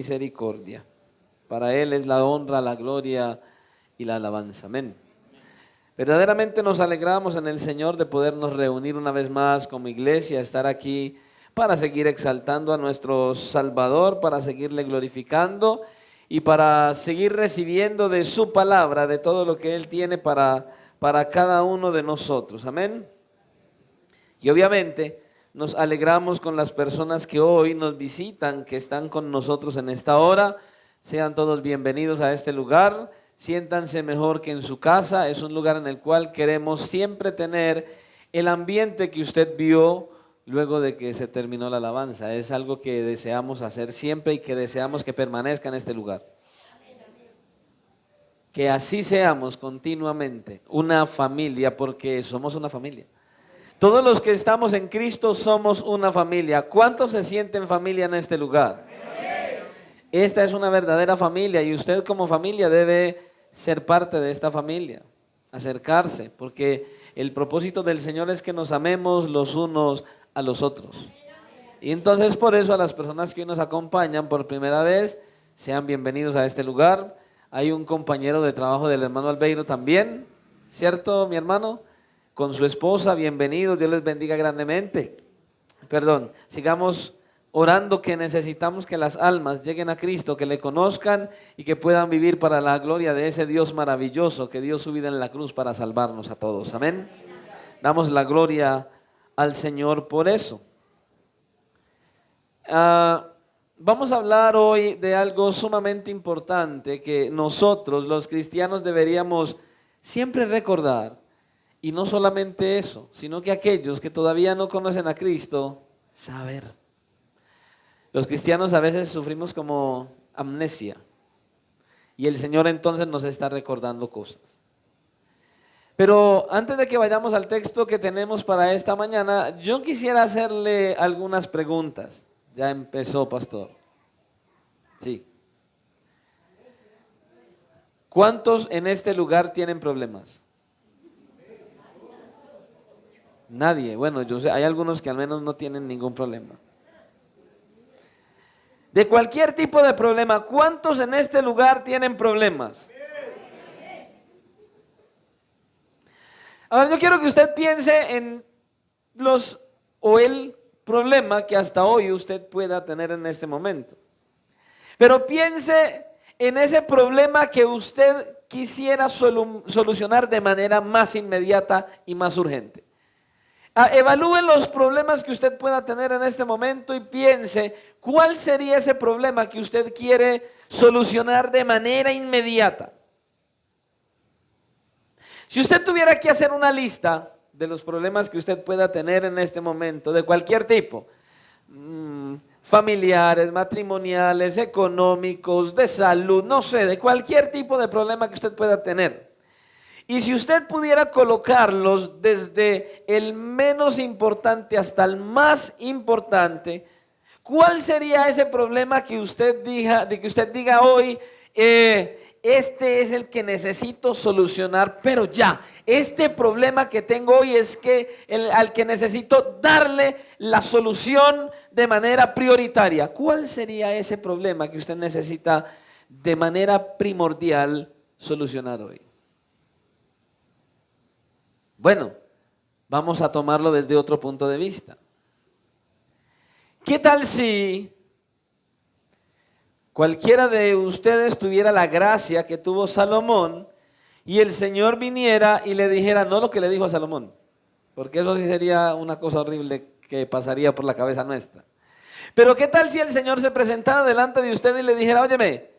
misericordia. Para Él es la honra, la gloria y la alabanza. Amén. Verdaderamente nos alegramos en el Señor de podernos reunir una vez más como iglesia, estar aquí para seguir exaltando a nuestro Salvador, para seguirle glorificando y para seguir recibiendo de su palabra, de todo lo que Él tiene para cada uno de nosotros. Amén. Y obviamente nos alegramos con las personas que hoy nos visitan, que están con nosotros en esta hora. Sean todos bienvenidos a este lugar. Siéntanse mejor que en su casa. Es un lugar en el cual queremos siempre tener el ambiente que usted vio luego de que se terminó la alabanza. Es algo que deseamos hacer siempre y que deseamos que permanezca en este lugar. Que así seamos continuamente una familia, porque somos una familia. Todos los que estamos en Cristo somos una familia. ¿Cuántos se sienten familia en este lugar? Esta es una verdadera familia y usted como familia debe ser parte de esta familia, acercarse, porque el propósito del Señor es que nos amemos los unos a los otros. Y entonces por eso a las personas que hoy nos acompañan por primera vez, sean bienvenidos a este lugar. Hay un compañero de trabajo del hermano Albeiro también, ¿cierto, mi hermano? Con su esposa, bienvenidos, Dios les bendiga grandemente. Sigamos orando, que necesitamos que las almas lleguen a Cristo, que le conozcan y que puedan vivir para la gloria de ese Dios maravilloso que dio su vida en la cruz para salvarnos a todos. Amén. Damos la gloria al Señor por eso. Vamos a hablar hoy de algo sumamente importante que nosotros los cristianos deberíamos siempre recordar. Y no solamente eso, sino que aquellos que todavía no conocen a Cristo, saber. Los cristianos a veces sufrimos como amnesia y el Señor entonces nos está recordando cosas. Pero antes de que vayamos al texto que tenemos para esta mañana, yo quisiera hacerle algunas preguntas. Ya empezó, pastor. Sí. ¿Cuántos en este lugar tienen problemas? Nadie. Bueno, yo sé, hay algunos que al menos no tienen ningún problema. De cualquier tipo de problema, ¿cuántos en este lugar tienen problemas? Ahora yo quiero que usted piense en el problema que hasta hoy usted pueda tener en este momento. Pero piense en ese problema que usted quisiera solucionar de manera más inmediata y más urgente. Evalúe los problemas que usted pueda tener en este momento y piense cuál sería ese problema que usted quiere solucionar de manera inmediata. Si usted tuviera que hacer una lista de los problemas que usted pueda tener en este momento, de cualquier tipo, familiares, matrimoniales, económicos, de salud, no sé, de cualquier tipo de problema que usted pueda tener. Y si usted pudiera colocarlos desde el menos importante hasta el más importante, ¿cuál sería ese problema que usted diga hoy, este es el que necesito solucionar, pero ya, este problema que tengo hoy es al que necesito darle la solución de manera prioritaria? ¿Cuál sería ese problema que usted necesita de manera primordial solucionar hoy? Bueno, vamos a tomarlo desde otro punto de vista. ¿Qué tal si cualquiera de ustedes tuviera la gracia que tuvo Salomón y el Señor viniera y le dijera no lo que le dijo a Salomón? Porque eso sí sería una cosa horrible que pasaría por la cabeza nuestra. Pero ¿qué tal si el Señor se presentara delante de usted y le dijera, óyeme,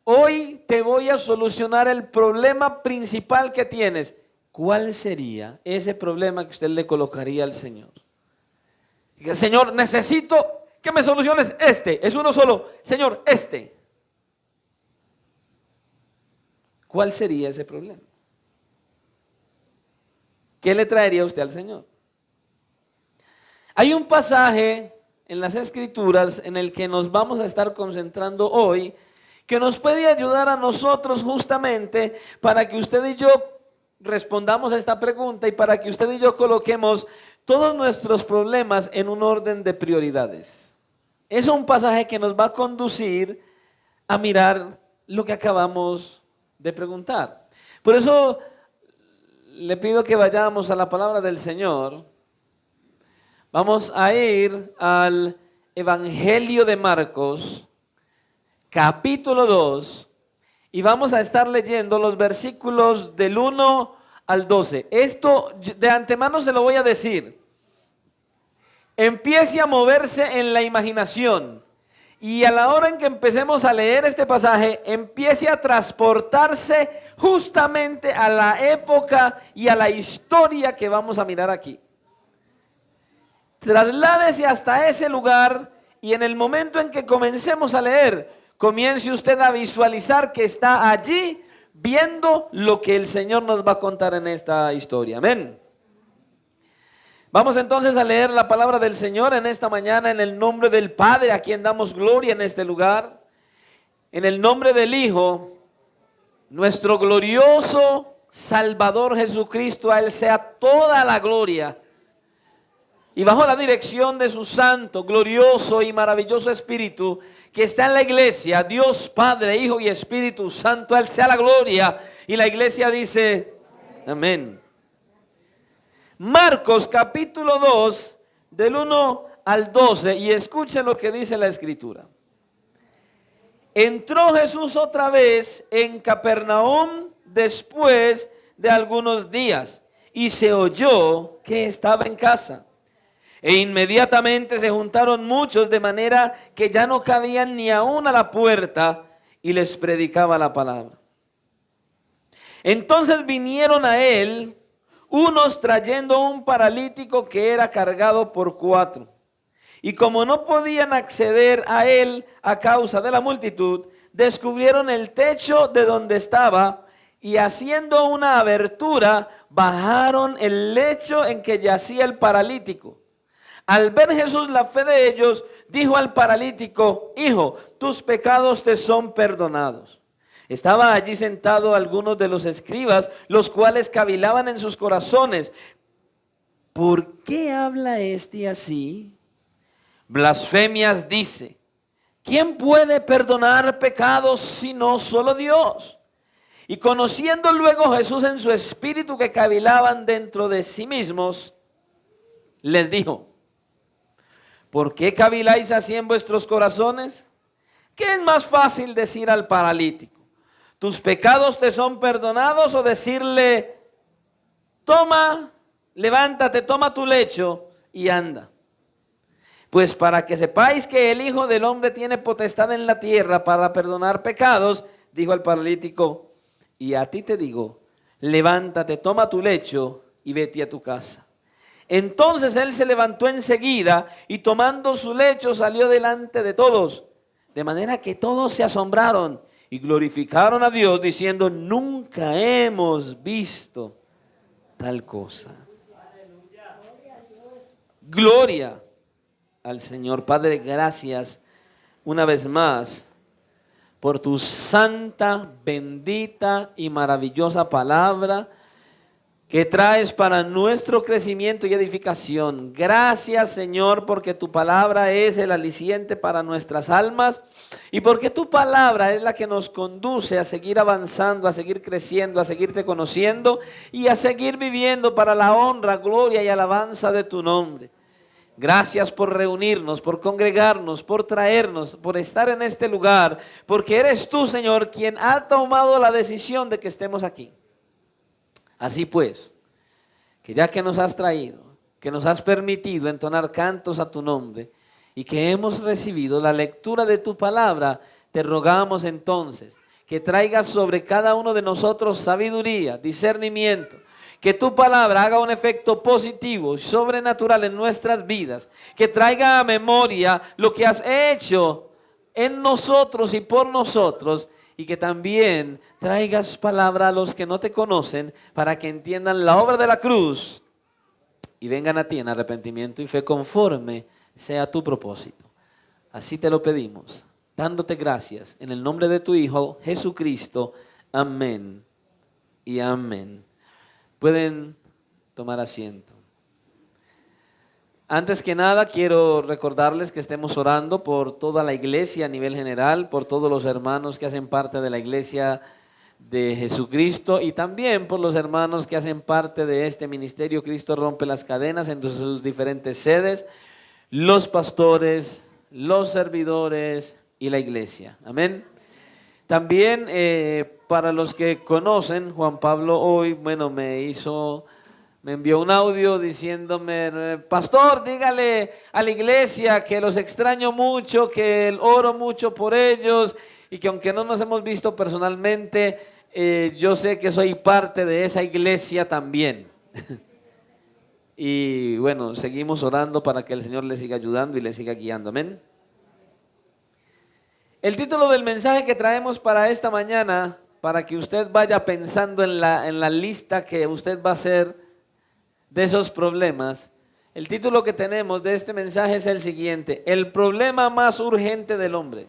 hoy te voy a solucionar el problema principal que tienes? ¿Cuál sería ese problema que usted le colocaría al Señor? Diga, Señor, necesito que me soluciones este. Es uno solo. Señor, este. ¿Cuál sería ese problema? ¿Qué le traería usted al Señor? Hay un pasaje en las Escrituras en el que nos vamos a estar concentrando hoy, que nos puede ayudar a nosotros justamente para que usted y yo respondamos a esta pregunta y para que usted y yo coloquemos todos nuestros problemas en un orden de prioridades. Es un pasaje que nos va a conducir a mirar lo que acabamos de preguntar. Por eso le pido que vayamos a la palabra del Señor. Vamos a ir al Evangelio de Marcos, capítulo 2, y vamos a estar leyendo los versículos del 1 al 12. Esto de antemano se lo voy a decir. Empiece a moverse en la imaginación. Y a la hora en que empecemos a leer este pasaje, empiece a transportarse justamente a la época y a la historia que vamos a mirar aquí. Trasládese hasta ese lugar y en el momento en que comencemos a leer, comience usted a visualizar que está allí viendo lo que el Señor nos va a contar en esta historia. Amén. Vamos entonces a leer la palabra del Señor en esta mañana en el nombre del Padre, a quien damos gloria en este lugar. En el nombre del Hijo, nuestro glorioso Salvador Jesucristo, a Él sea toda la gloria. Y bajo la dirección de su santo, glorioso y maravilloso Espíritu que está en la iglesia, Dios Padre, Hijo y Espíritu Santo, a Él sea la gloria. Y la iglesia dice, amén. Marcos capítulo 2, del 1 al 12, y escuchen lo que dice la Escritura. Entró Jesús otra vez en Capernaum después de algunos días, y se oyó que estaba en casa. E inmediatamente se juntaron muchos, de manera que ya no cabían ni aún a la puerta, y les predicaba la palabra. Entonces vinieron a él unos trayendo un paralítico que era cargado por 4. Y como no podían acceder a él a causa de la multitud, descubrieron el techo de donde estaba y haciendo una abertura, bajaron el lecho en que yacía el paralítico. Al ver Jesús la fe de ellos, dijo al paralítico, hijo, tus pecados te son perdonados. Estaba allí sentado algunos de los escribas, los cuales cavilaban en sus corazones. ¿Por qué habla este así? Blasfemias dice. ¿Quién puede perdonar pecados sino solo Dios? Y conociendo luego Jesús en su espíritu que cavilaban dentro de sí mismos, les dijo, ¿por qué caviláis así en vuestros corazones? ¿Qué es más fácil decir al paralítico? ¿Tus pecados te son perdonados? O decirle, toma, levántate, toma tu lecho y anda. Pues para que sepáis que el Hijo del Hombre tiene potestad en la tierra para perdonar pecados, dijo al paralítico, y a ti te digo, levántate, toma tu lecho y vete a tu casa. Entonces él se levantó enseguida y tomando su lecho salió delante de todos, de manera que todos se asombraron y glorificaron a Dios diciendo, nunca hemos visto tal cosa. Gloria al Señor. Padre, gracias una vez más por tu santa, bendita y maravillosa palabra que traes para nuestro crecimiento y edificación. Gracias, Señor, porque tu palabra es el aliciente para nuestras almas y porque tu palabra es la que nos conduce a seguir avanzando, a seguir creciendo, a seguirte conociendo y a seguir viviendo para la honra, gloria y alabanza de tu nombre. Gracias por reunirnos, por congregarnos, por traernos, por estar en este lugar, porque eres tú, Señor, quien ha tomado la decisión de que estemos aquí. Así pues, que ya que nos has traído, que nos has permitido entonar cantos a tu nombre y que hemos recibido la lectura de tu palabra, te rogamos entonces que traigas sobre cada uno de nosotros sabiduría, discernimiento, que tu palabra haga un efecto positivo, sobrenatural en nuestras vidas, que traiga a memoria lo que has hecho en nosotros y por nosotros, y que también traigas palabra a los que no te conocen para que entiendan la obra de la cruz y vengan a ti en arrepentimiento y fe conforme sea tu propósito. Así te lo pedimos, dándote gracias en el nombre de tu Hijo Jesucristo. Amén y amén. Pueden tomar asiento. Antes que nada, quiero recordarles que estemos orando por toda la iglesia a nivel general, por todos los hermanos que hacen parte de la iglesia de Jesucristo y también por los hermanos que hacen parte de este ministerio Cristo Rompe las Cadenas en sus diferentes sedes, los pastores, los servidores y la iglesia. Amén. También para los que conocen, Juan Pablo hoy, me envió un audio diciéndome: pastor, dígale a la iglesia que los extraño mucho, que oro mucho por ellos y que aunque no nos hemos visto personalmente, yo sé que soy parte de esa iglesia también. Y bueno, seguimos orando para que el Señor le siga ayudando y le siga guiando. Amén. El título del mensaje que traemos para esta mañana, para que usted vaya pensando en la lista que usted va a hacer de esos problemas, el título que tenemos de este mensaje es el siguiente: el problema más urgente del hombre.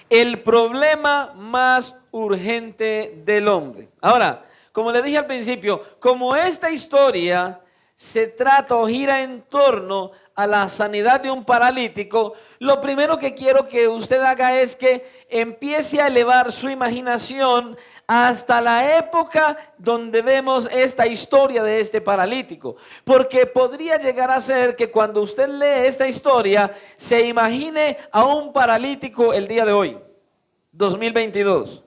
El problema más urgente del hombre. Ahora, como le dije al principio, como esta historia se trata o gira en torno a la sanidad de un paralítico, lo primero que quiero que usted haga es que empiece a elevar su imaginación hasta la época donde vemos esta historia de este paralítico, porque podría llegar a ser que cuando usted lee esta historia se imagine a un paralítico el día de hoy, 2022.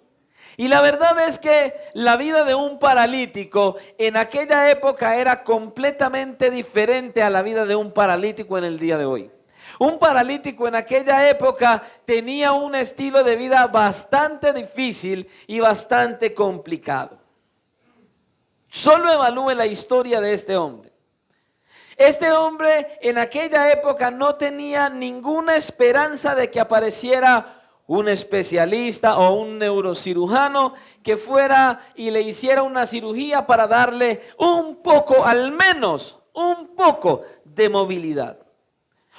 Y la verdad es que la vida de un paralítico en aquella época era completamente diferente a la vida de un paralítico en el día de hoy. Un paralítico en aquella época tenía un estilo de vida bastante difícil y bastante complicado. Solo evalúe la historia de este hombre. Este hombre en aquella época no tenía ninguna esperanza de que apareciera un especialista o un neurocirujano que fuera y le hiciera una cirugía para darle un poco, al menos un poco de movilidad,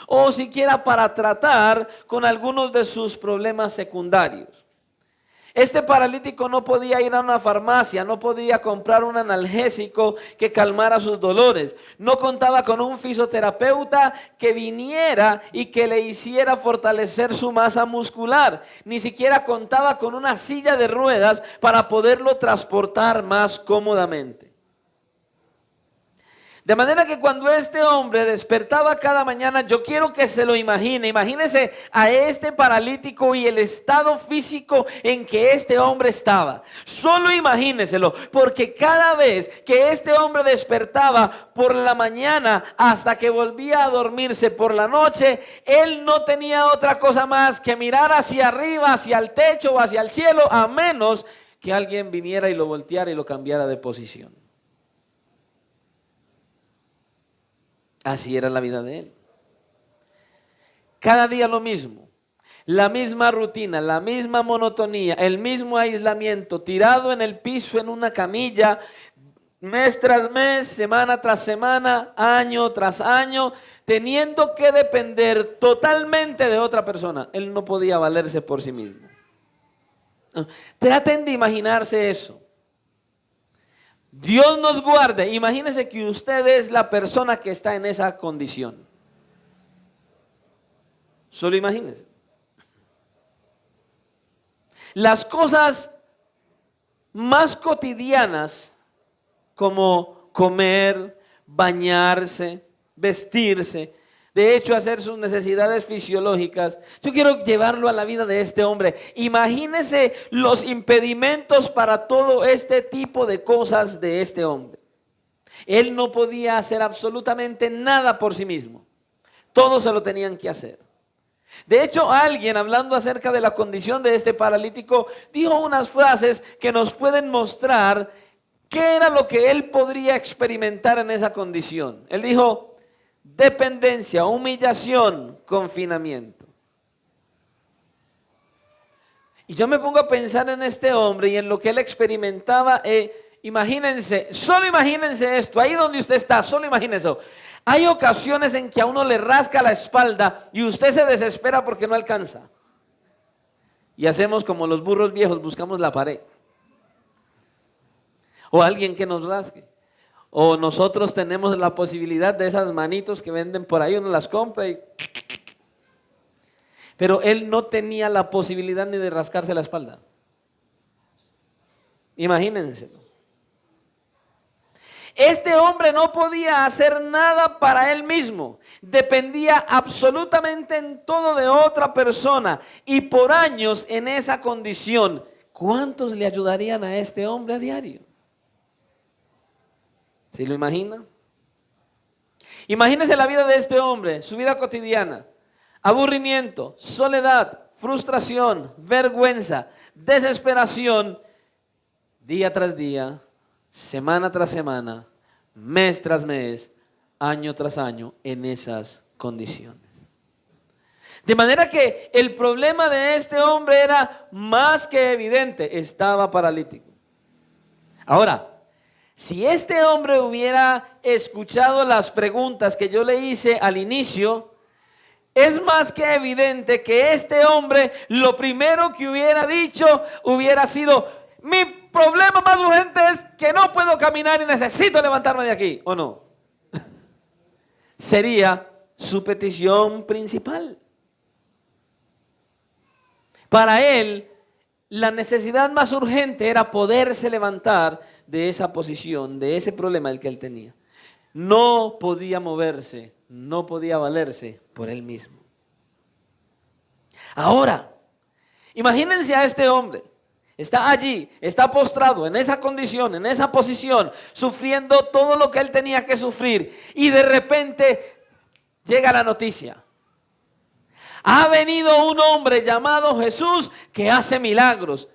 o siquiera para tratar con algunos de sus problemas secundarios. Este paralítico no podía ir a una farmacia, no podía comprar un analgésico que calmara sus dolores. No contaba con un fisioterapeuta que viniera y que le hiciera fortalecer su masa muscular. Ni siquiera contaba con una silla de ruedas para poderlo transportar más cómodamente. De manera que cuando este hombre despertaba cada mañana, yo quiero que se lo imagine. Imagínese a este paralítico y el estado físico en que este hombre estaba. Solo imagíneselo, porque cada vez que este hombre despertaba por la mañana hasta que volvía a dormirse por la noche, él no tenía otra cosa más que mirar hacia arriba, hacia el techo o hacia el cielo, a menos que alguien viniera y lo volteara y lo cambiara de posición. Así era la vida de él. Cada día lo mismo, la misma rutina, la misma monotonía, el mismo aislamiento, tirado en el piso en una camilla, mes tras mes, semana tras semana, año tras año, teniendo que depender totalmente de otra persona. Él no podía valerse por sí mismo. Traten de imaginarse eso. Dios nos guarde. Imagínese que usted es la persona que está en esa condición. Solo imagínese. Las cosas más cotidianas como comer, bañarse, vestirse, de hecho hacer sus necesidades fisiológicas, yo quiero llevarlo a la vida de este hombre. Imagínese los impedimentos para todo este tipo de cosas de este hombre. Él no podía hacer absolutamente nada por sí mismo. Todo se lo tenían que hacer. De hecho, alguien hablando acerca de la condición de este paralítico dijo unas frases que nos pueden mostrar qué era lo que él podría experimentar en esa condición. Él dijo: dependencia, humillación, confinamiento. Y yo me pongo a pensar en este hombre y en lo que él experimentaba. Imagínense, solo imagínense esto, ahí donde usted está, solo imagínense. Hay ocasiones en que a uno le rasca la espalda y usted se desespera porque no alcanza. Y hacemos como los burros viejos, buscamos la pared. O alguien que nos rasque. O nosotros tenemos la posibilidad de esas manitos que venden por ahí, uno las compra y... Pero él no tenía la posibilidad ni de rascarse la espalda. Imagínense. Este hombre no podía hacer nada para él mismo. Dependía absolutamente en todo de otra persona. Y por años en esa condición, ¿cuántos le ayudarían a este hombre a diario? ¿Se lo imagina? Imagínese la vida de este hombre, su vida cotidiana. Aburrimiento, soledad, frustración, vergüenza, desesperación, día tras día, semana tras semana, mes tras mes, año tras año, en esas condiciones. De manera que el problema de este hombre era más que evidente, estaba paralítico. Ahora, si este hombre hubiera escuchado las preguntas que yo le hice al inicio, es más que evidente que este hombre lo primero que hubiera dicho hubiera sido: mi problema más urgente es que no puedo caminar y necesito levantarme de aquí, ¿o no? Sería su petición principal. Para él, la necesidad más urgente era poderse levantar de esa posición, de ese problema el que él tenía. No podía moverse, no podía valerse por él mismo. Ahora, imagínense a este hombre. Está allí, está postrado en esa condición, en esa posición, sufriendo todo lo que él tenía que sufrir. Y de repente llega la noticia: ha venido un hombre llamado Jesús que hace milagros.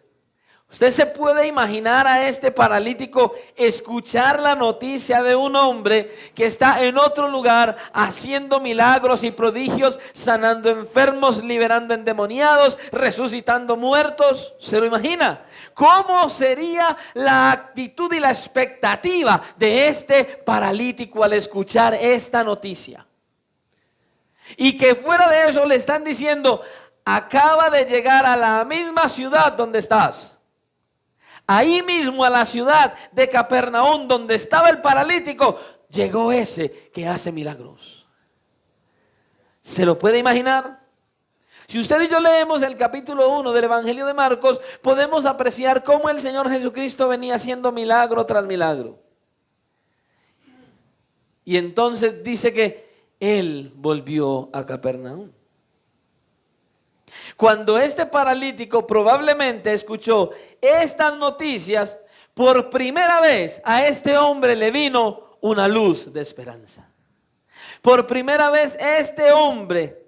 Usted se puede imaginar a este paralítico escuchar la noticia de un hombre que está en otro lugar haciendo milagros y prodigios, sanando enfermos, liberando endemoniados, resucitando muertos. ¿Se lo imagina? ¿Cómo sería la actitud y la expectativa de este paralítico al escuchar esta noticia? Y que fuera de eso le están diciendo: acaba de llegar a la misma ciudad donde estás. Ahí mismo a la ciudad de Capernaum, donde estaba el paralítico, llegó ese que hace milagros. ¿Se lo puede imaginar? Si usted y yo leemos el capítulo 1 del Evangelio de Marcos, podemos apreciar cómo el Señor Jesucristo venía haciendo milagro tras milagro. Y entonces dice que Él volvió a Capernaum. Cuando este paralítico probablemente escuchó estas noticias, por primera vez a este hombre le vino una luz de esperanza. Por primera vez este hombre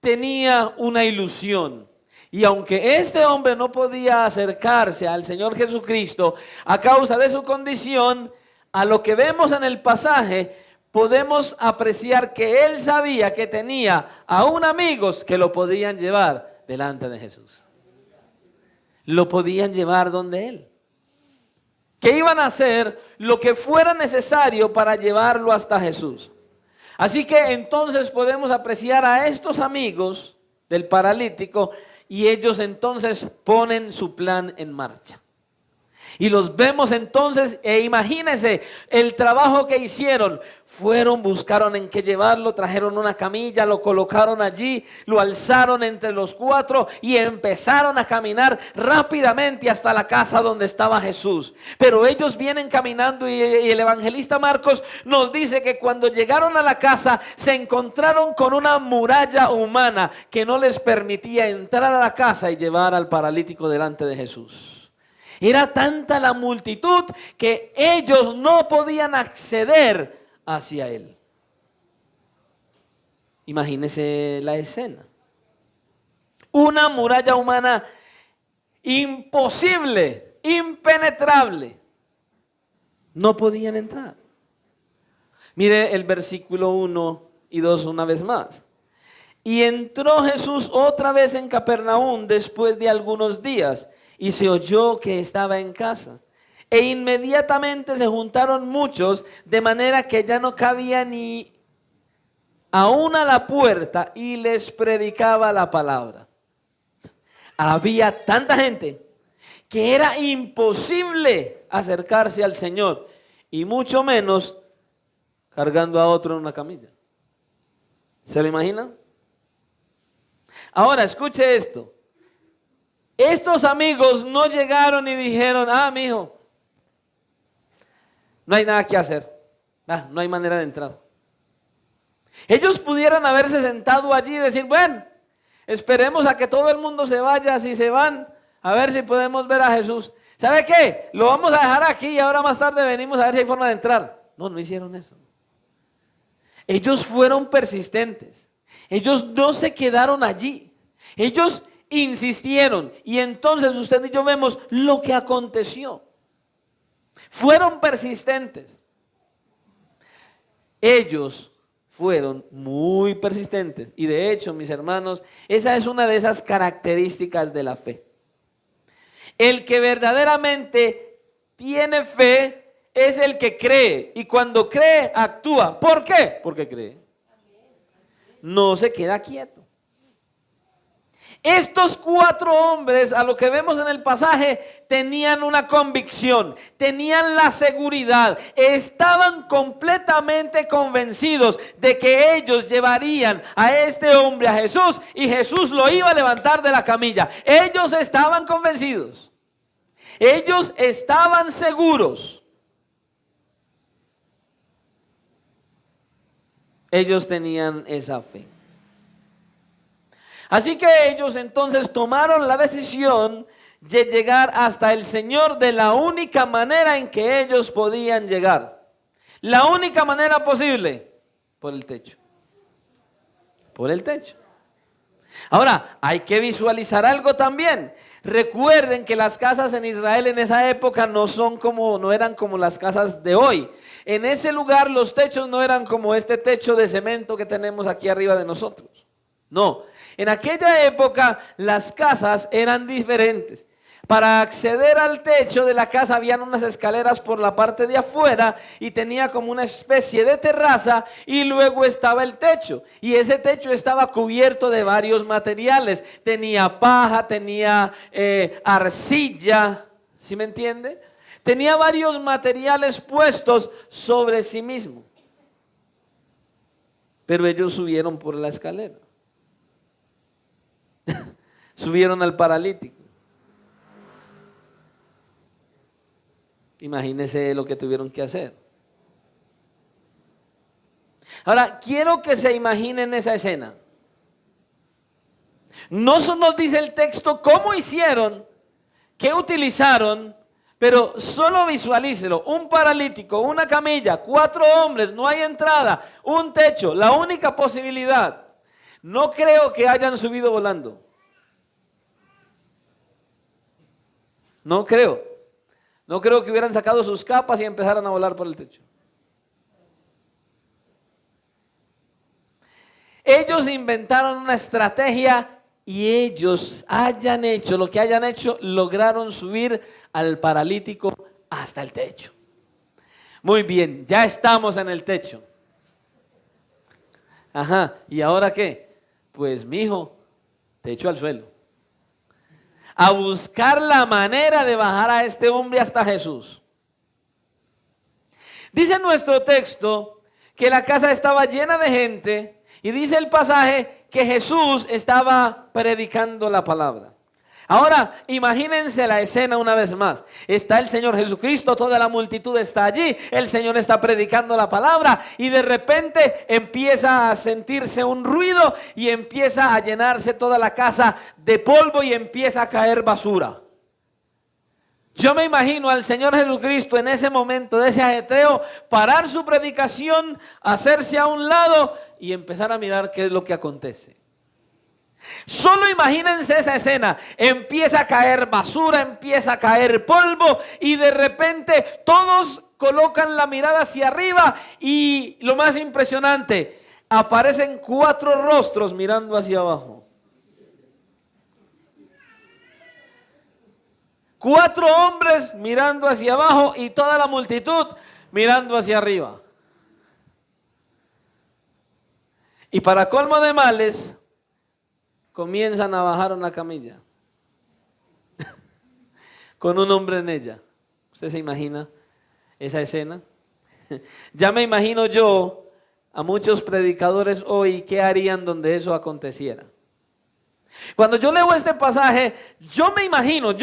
tenía una ilusión. Y aunque este hombre no podía acercarse al Señor Jesucristo a causa de su condición, a lo que vemos en el pasaje, podemos apreciar que él sabía que tenía aún amigos que lo podían llevar delante de Jesús. Lo podían llevar donde él. Que iban a hacer lo que fuera necesario para llevarlo hasta Jesús. Así que entonces podemos apreciar a estos amigos del paralítico y ellos entonces ponen su plan en marcha. Y los vemos entonces, e imagínense el trabajo que hicieron. Fueron, buscaron en qué llevarlo, trajeron una camilla, lo colocaron allí, lo alzaron entre los cuatro y empezaron a caminar rápidamente hasta la casa donde estaba Jesús. Pero ellos vienen caminando y el evangelista Marcos nos dice que cuando llegaron a la casa se encontraron con una muralla humana que no les permitía entrar a la casa y llevar al paralítico delante de Jesús. Era tanta la multitud que ellos no podían acceder hacia él. Imagínese la escena. Una muralla humana imposible, impenetrable. No podían entrar. Mire el versículo 1 y 2 una vez más. Y entró Jesús otra vez en Capernaum después de algunos días. Y se oyó que estaba en casa. E inmediatamente se juntaron muchos, de manera que ya no cabía ni aún a la puerta, y les predicaba la palabra. Había tanta gente que era imposible acercarse al Señor. y mucho menos cargando a otro en una camilla. ¿Se lo imaginan? Ahora, escuche esto. Estos amigos no llegaron y dijeron, mijo, no hay nada que hacer. No hay manera de entrar. Ellos pudieran haberse sentado allí y decir, bueno, esperemos a que todo el mundo se vaya. Si se van, a ver si podemos ver a Jesús. ¿Sabe qué? Lo vamos a dejar aquí y ahora más tarde venimos a ver si hay forma de entrar. No hicieron eso. Ellos fueron persistentes. Ellos no se quedaron allí. Ellos insistieron. Y entonces usted y yo vemos lo que aconteció. Fueron persistentes. Ellos fueron muy persistentes. Y de hecho, mis hermanos, esa es una de esas características de la fe. El que verdaderamente tiene fe es el que cree. Y cuando cree, actúa. ¿Por qué? Porque cree. No se queda quieto. Estos 4 hombres, a lo que vemos en el pasaje, tenían una convicción, tenían la seguridad, estaban completamente convencidos de que ellos llevarían a este hombre a Jesús y Jesús lo iba a levantar de la camilla. Ellos estaban convencidos, ellos estaban seguros. Ellos tenían esa fe. Así que ellos entonces tomaron la decisión de llegar hasta el Señor de la única manera en que ellos podían llegar. La única manera posible, por el techo. Por el techo. Ahora, hay que visualizar algo también. Recuerden que las casas en Israel en esa época no eran como las casas de hoy. En ese lugar los techos no eran como este techo de cemento que tenemos aquí arriba de nosotros. No, en aquella época las casas eran diferentes. Para acceder al techo de la casa habían unas escaleras por la parte de afuera y tenía como una especie de terraza y luego estaba el techo. Y ese techo estaba cubierto de varios materiales. Tenía paja, tenía arcilla, ¿sí me entiende? Tenía varios materiales puestos sobre sí mismo. Pero ellos subieron por la escalera. Subieron al paralítico. Imagínense lo que tuvieron que hacer. Ahora, quiero que se imaginen esa escena. No nos dice el texto cómo hicieron, qué utilizaron, pero solo visualícelo. Un paralítico, una camilla, 4 hombres, no hay entrada, un techo, la única posibilidad. No creo que hayan subido volando. No creo. No creo que hubieran sacado sus capas y empezaran a volar por el techo. Ellos inventaron una estrategia y ellos hayan hecho lo que hayan hecho, lograron subir al paralítico hasta el techo. Muy bien, ya estamos en el techo. Ajá, ¿y ahora qué? Pues mijo, techo al suelo. A buscar la manera de bajar a este hombre hasta Jesús. Dice nuestro texto que la casa estaba llena de gente y dice el pasaje que Jesús estaba predicando la palabra. Ahora, imagínense la escena una vez más. Está el Señor Jesucristo, toda la multitud está allí, el Señor está predicando la palabra y de repente empieza a sentirse un ruido y empieza a llenarse toda la casa de polvo y empieza a caer basura. Yo me imagino al Señor Jesucristo en ese momento de ese ajetreo, parar su predicación, hacerse a un lado y empezar a mirar qué es lo que acontece. Solo imagínense esa escena, empieza a caer basura, empieza a caer polvo y de repente todos colocan la mirada hacia arriba y lo más impresionante, aparecen 4 rostros mirando hacia abajo. 4 hombres mirando hacia abajo y toda la multitud mirando hacia arriba. Y para colmo de males, comienzan a bajar una camilla con un hombre en ella. ¿Usted se imagina esa escena? Ya me imagino yo a muchos predicadores hoy qué harían donde eso aconteciera. Cuando yo leo este pasaje, yo me imagino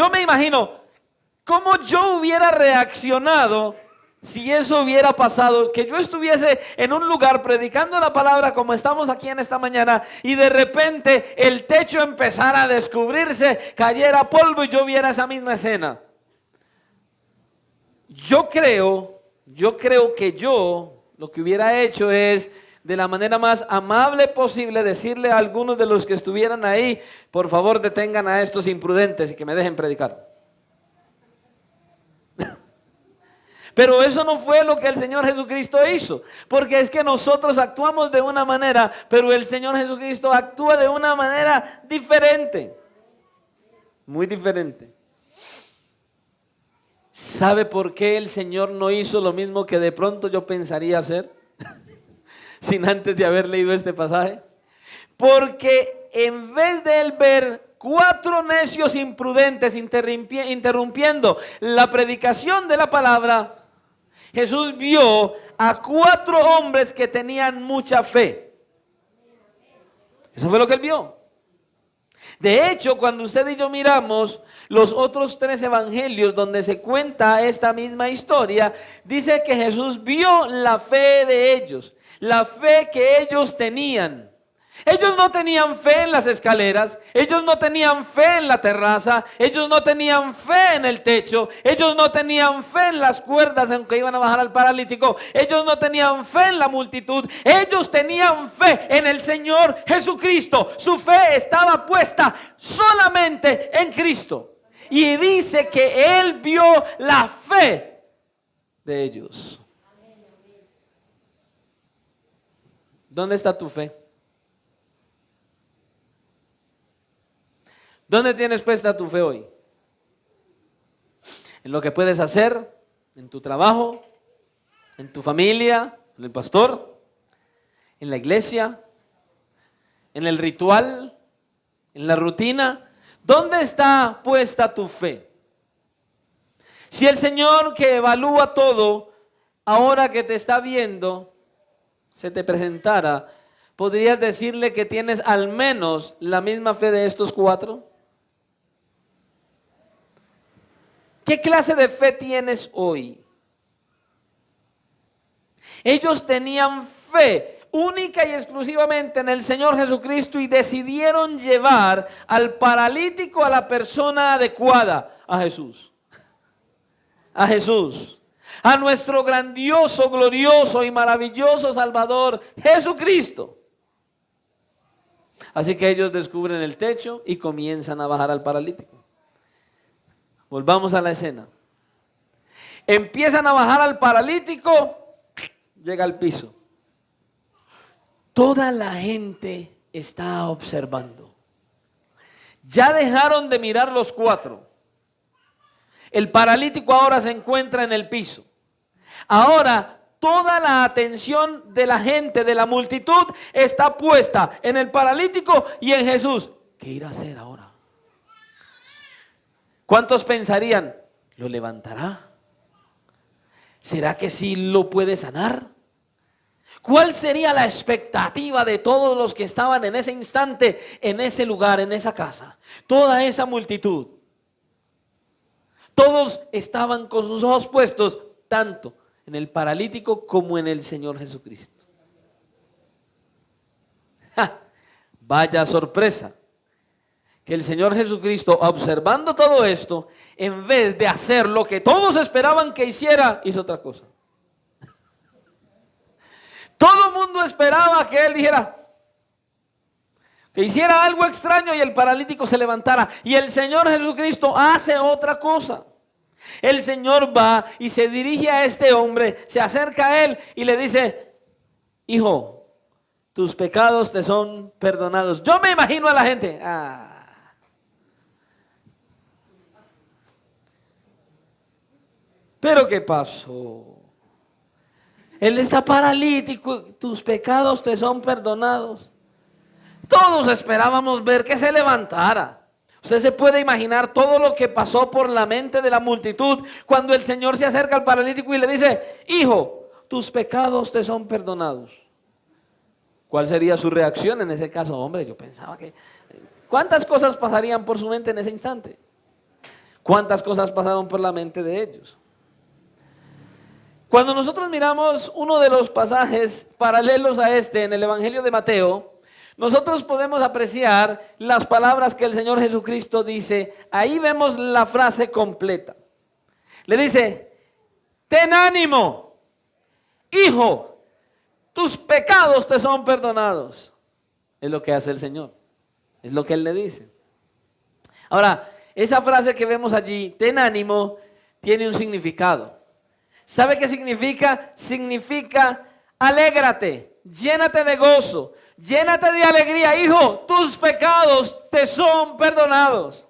cómo yo hubiera reaccionado si eso hubiera pasado, que yo estuviese en un lugar predicando la palabra como estamos aquí en esta mañana y de repente el techo empezara a descubrirse, cayera polvo y yo viera esa misma escena. Yo creo que yo lo que hubiera hecho es de la manera más amable posible decirle a algunos de los que estuvieran ahí, por favor detengan a estos imprudentes y que me dejen predicar. Pero eso no fue lo que el Señor Jesucristo hizo, porque es que nosotros actuamos de una manera, pero el Señor Jesucristo actúa de una manera diferente, muy diferente. ¿Sabe por qué el Señor no hizo lo mismo que de pronto yo pensaría hacer? Sin antes de haber leído este pasaje. Porque en vez de él ver 4 necios imprudentes interrumpiendo la predicación de la palabra, Jesús vio a 4 hombres que tenían mucha fe. Eso fue lo que él vio. De hecho, cuando usted y yo miramos los otros 3 evangelios donde se cuenta esta misma historia, dice que Jesús vio la fe de ellos, la fe que ellos tenían. Ellos no tenían fe en las escaleras, ellos no tenían fe en la terraza, ellos no tenían fe en el techo, ellos no tenían fe en las cuerdas en que iban a bajar al paralítico, ellos no tenían fe en la multitud, ellos tenían fe en el Señor Jesucristo. Su fe estaba puesta solamente en Cristo. Y dice que Él vio la fe de ellos. ¿Dónde está tu fe? ¿Dónde tienes puesta tu fe hoy? ¿En lo que puedes hacer? ¿En tu trabajo? ¿En tu familia? ¿En el pastor? ¿En la iglesia? ¿En el ritual? ¿En la rutina? ¿Dónde está puesta tu fe? Si el Señor que evalúa todo, ahora que te está viendo, se te presentara, ¿podrías decirle que tienes al menos la misma fe de estos 4? ¿Qué clase de fe tienes hoy? Ellos tenían fe única y exclusivamente en el Señor Jesucristo y decidieron llevar al paralítico a la persona adecuada, a Jesús. A Jesús. A nuestro grandioso, glorioso y maravilloso Salvador, Jesucristo. Así que ellos descubren el techo y comienzan a bajar al paralítico. Volvamos a la escena. Empiezan a bajar al paralítico, llega al piso. Toda la gente está observando. Ya dejaron de mirar los 4. El paralítico ahora se encuentra en el piso. Ahora toda la atención de la gente, de la multitud, está puesta en el paralítico y en Jesús. ¿Qué irá a hacer ahora? ¿Cuántos pensarían, lo levantará? ¿Será que sí lo puede sanar? ¿Cuál sería la expectativa de todos los que estaban en ese instante, en ese lugar, en esa casa? Toda esa multitud. Todos estaban con sus ojos puestos tanto en el paralítico como en el Señor Jesucristo. ¡Ja! Vaya sorpresa. Que el Señor Jesucristo, observando todo esto, en vez de hacer lo que todos esperaban que hiciera, hizo otra cosa. Todo el mundo esperaba que Él dijera, que hiciera algo extraño y el paralítico se levantara. Y el Señor Jesucristo hace otra cosa. El Señor va y se dirige a este hombre, se acerca a él y le dice, hijo, tus pecados te son perdonados. Yo me imagino a la gente, ¿pero qué pasó? Él está paralítico, tus pecados te son perdonados. Todos esperábamos ver que se levantara. Usted se puede imaginar todo lo que pasó por la mente de la multitud cuando el Señor se acerca al paralítico y le dice, hijo, tus pecados te son perdonados. ¿Cuál sería su reacción en ese caso? Hombre, yo pensaba que... ¿Cuántas cosas pasarían por su mente en ese instante? ¿Cuántas cosas pasaron por la mente de ellos? Cuando nosotros miramos uno de los pasajes paralelos a este en el Evangelio de Mateo, nosotros podemos apreciar las palabras que el Señor Jesucristo dice. Ahí vemos la frase completa. Le dice, ten ánimo, hijo, tus pecados te son perdonados. Es lo que hace el Señor, es lo que Él le dice. Ahora, esa frase que vemos allí, ten ánimo, tiene un significado. ¿Sabe qué significa? Significa alégrate, llénate de gozo, llénate de alegría. Hijo, tus pecados te son perdonados.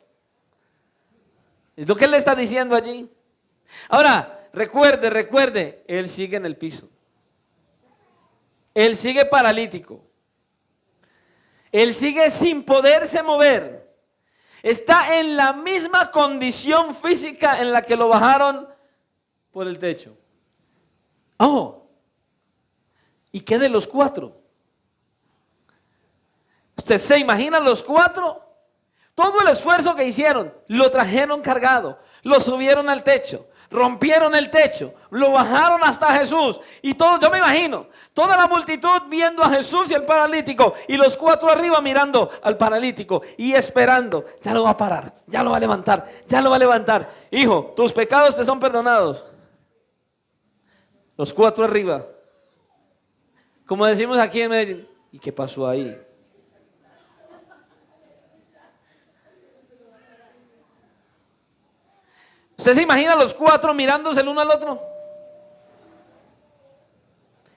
Es lo que Él le está diciendo allí. Ahora, recuerde, Él sigue en el piso. Él sigue paralítico. Él sigue sin poderse mover. Está en la misma condición física en la que lo bajaron por el techo. Oh, ¿y qué de los 4? ¿Usted se imagina los 4? Todo el esfuerzo que hicieron, lo trajeron cargado, lo subieron al techo, rompieron el techo, lo bajaron hasta Jesús. Y todo, yo me imagino, toda la multitud viendo a Jesús y al paralítico, y los 4 arriba mirando al paralítico y esperando. Ya lo va a parar, ya lo va a levantar, ya lo va a levantar. Hijo, tus pecados te son perdonados. Los 4 arriba. Como decimos aquí en Medellín, ¿y qué pasó ahí? ¿Usted se imagina los 4 mirándose el uno al otro?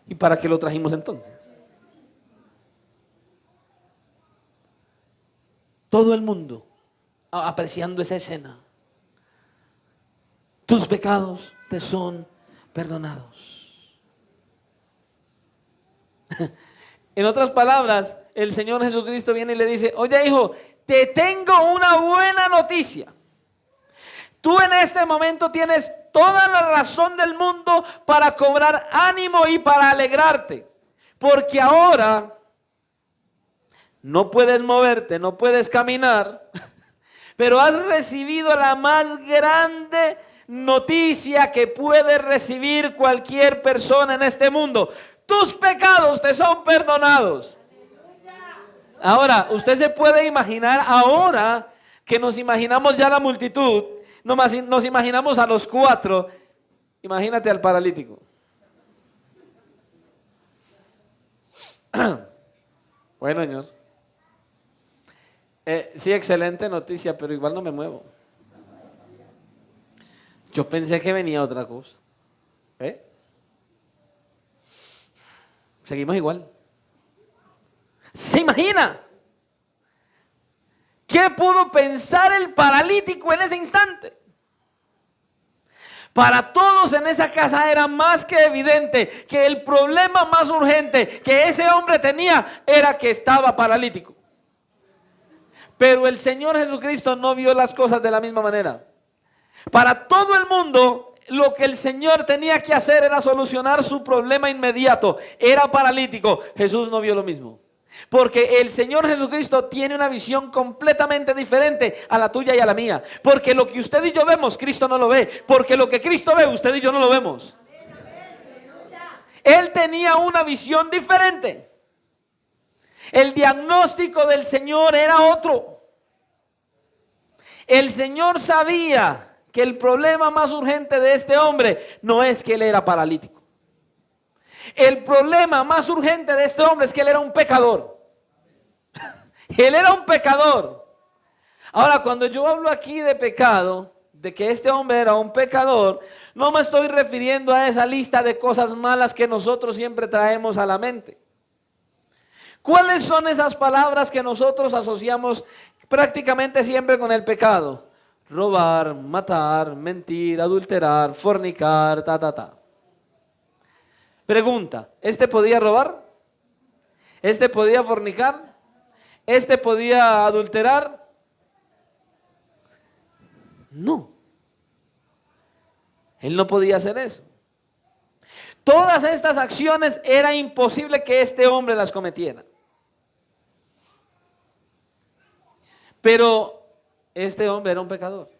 ¿Y para qué lo trajimos entonces? Todo el mundo apreciando esa escena. Tus pecados te son perdonados. En otras palabras, el Señor Jesucristo viene y le dice, oye hijo, te tengo una buena noticia. Tú en este momento tienes toda la razón del mundo para cobrar ánimo y para alegrarte. Porque ahora no puedes moverte, no puedes caminar, pero has recibido la más grande noticia que puede recibir cualquier persona en este mundo. Tus pecados te son perdonados. Ahora, usted se puede imaginar, ahora que nos imaginamos ya la multitud, nos imaginamos a los 4, imagínate al paralítico. Bueno, señor. Sí, excelente noticia, pero igual no me muevo. Yo pensé que venía otra cosa. Seguimos igual. ¿Se imagina? ¿Qué pudo pensar el paralítico en ese instante? Para todos en esa casa era más que evidente que el problema más urgente que ese hombre tenía era que estaba paralítico. Pero el Señor Jesucristo no vio las cosas de la misma manera. Para todo el mundo, lo que el Señor tenía que hacer era solucionar su problema inmediato. Era paralítico. Jesús no vio lo mismo. Porque el Señor Jesucristo tiene una visión completamente diferente a la tuya y a la mía. Porque lo que usted y yo vemos, Cristo no lo ve. Porque lo que Cristo ve, usted y yo no lo vemos. Él tenía una visión diferente. El diagnóstico del Señor era otro. El Señor sabía que el problema más urgente de este hombre no es que él era paralítico. El problema más urgente de este hombre es que él era un pecador. Él era un pecador. Ahora, cuando yo hablo aquí de pecado, de que este hombre era un pecador, no me estoy refiriendo a esa lista de cosas malas que nosotros siempre traemos a la mente. ¿Cuáles son esas palabras que nosotros asociamos prácticamente siempre con el pecado? Robar, matar, mentir, adulterar, fornicar, Pregunta, ¿este podía robar? ¿Este podía fornicar? ¿Este podía adulterar? No. Él no podía hacer eso. Todas estas acciones era imposible que este hombre las cometiera. Pero este hombre era un pecador.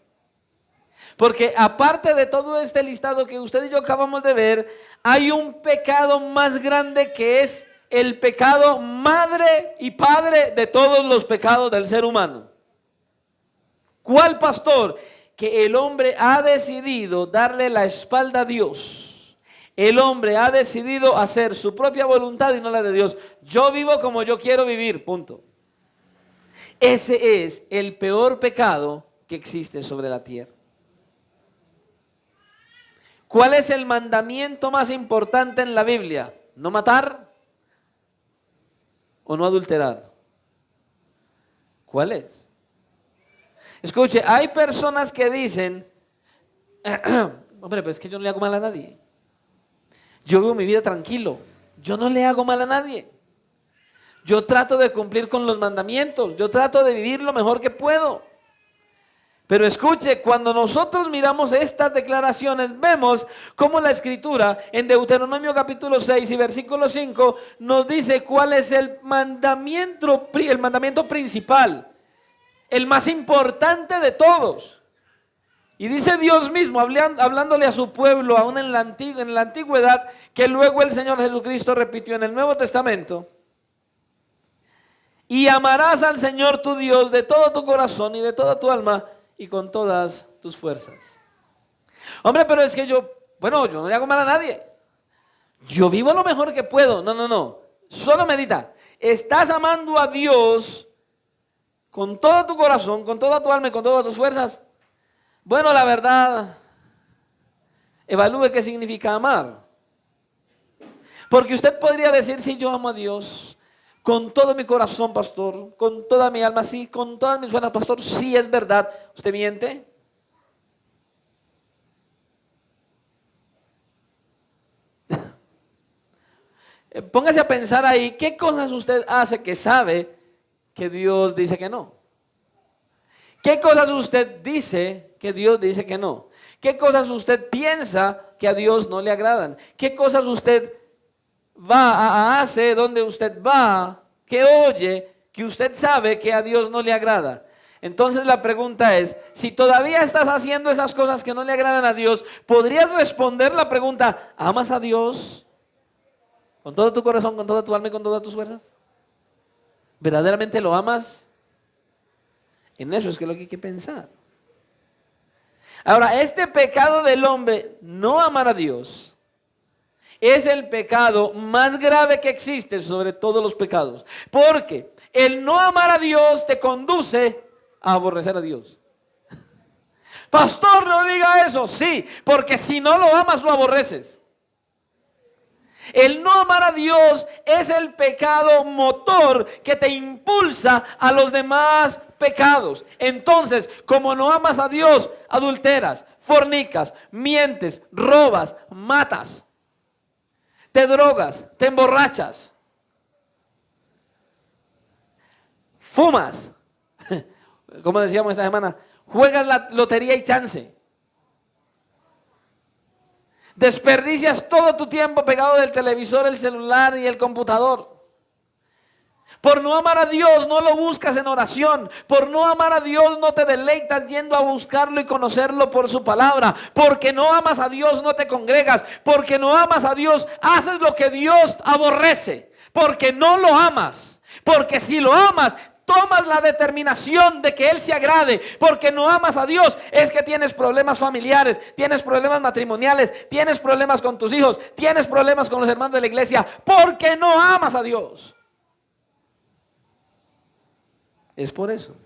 Porque aparte de todo este listado que usted y yo acabamos de ver, hay un pecado más grande que es el pecado madre y padre de todos los pecados del ser humano. ¿Cuál, pastor? Que el hombre ha decidido darle la espalda a Dios. El hombre ha decidido hacer su propia voluntad y no la de Dios. Yo vivo como yo quiero vivir, punto. Ese es el peor pecado que existe sobre la tierra. ¿Cuál es el mandamiento más importante en la Biblia? ¿No matar o no adulterar? ¿Cuál es? Escuche, hay personas que dicen, hombre, pero es que yo no le hago mal a nadie. Yo vivo mi vida tranquilo. Yo no le hago mal a nadie. Yo trato de cumplir con los mandamientos. Yo trato de vivir lo mejor que puedo. Pero escuche, cuando nosotros miramos estas declaraciones, vemos cómo la Escritura en Deuteronomio capítulo 6 y versículo 5 nos dice cuál es el mandamiento principal, el más importante de todos. Y dice Dios mismo, hablándole a su pueblo aún en la antigüedad, que luego el Señor Jesucristo repitió en el Nuevo Testamento: y amarás al Señor tu Dios de todo tu corazón y de toda tu alma y con todas tus fuerzas. Hombre, pero es que yo no le hago mal a nadie. Yo vivo lo mejor que puedo. No. Solo medita. ¿Estás amando a Dios con todo tu corazón, con toda tu alma y con todas tus fuerzas? Bueno, la verdad, evalúe qué significa amar. Porque usted podría decir, sí, yo amo a Dios con todo mi corazón, pastor, con toda mi alma, sí, con todas mis fuerzas, pastor, sí, es verdad. ¿Usted miente? Póngase a pensar ahí, ¿qué cosas usted hace que sabe que Dios dice que no? ¿Qué cosas usted dice que Dios dice que no? ¿Qué cosas usted piensa que a Dios no le agradan? ¿Qué cosas usted hace, donde usted va, que oye, que usted sabe que a Dios no le agrada? Entonces la pregunta es, si todavía estás haciendo esas cosas que no le agradan a Dios, ¿podrías responder la pregunta, ¿amas a Dios con todo tu corazón, con toda tu alma y con todas tus fuerzas? ¿Verdaderamente lo amas? En eso es que lo que hay que pensar. Ahora, este pecado del hombre, no amar a Dios, es el pecado más grave que existe sobre todos los pecados. Porque el no amar a Dios te conduce a aborrecer a Dios. Pastor, no diga eso. Sí, porque si no lo amas, lo aborreces. El no amar a Dios es el pecado motor que te impulsa a los demás pecados. Entonces, como no amas a Dios, adulteras, fornicas, mientes, robas, matas, te drogas, te emborrachas, fumas, como decíamos esta semana, juegas la lotería y chance. Desperdicias todo tu tiempo pegado del televisor, el celular y el computador. Por no amar a Dios no lo buscas en oración. Por no amar a Dios no te deleitas yendo a buscarlo y conocerlo por su palabra. Porque no amas a Dios no te congregas. Porque no amas a Dios haces lo que Dios aborrece. Porque no lo amas. Porque si lo amas, tomas la determinación de que Él se agrade. Porque no amas a Dios, es que tienes problemas familiares, tienes problemas matrimoniales, tienes problemas con tus hijos, tienes problemas con los hermanos de la iglesia, porque no amas a Dios. Es por eso.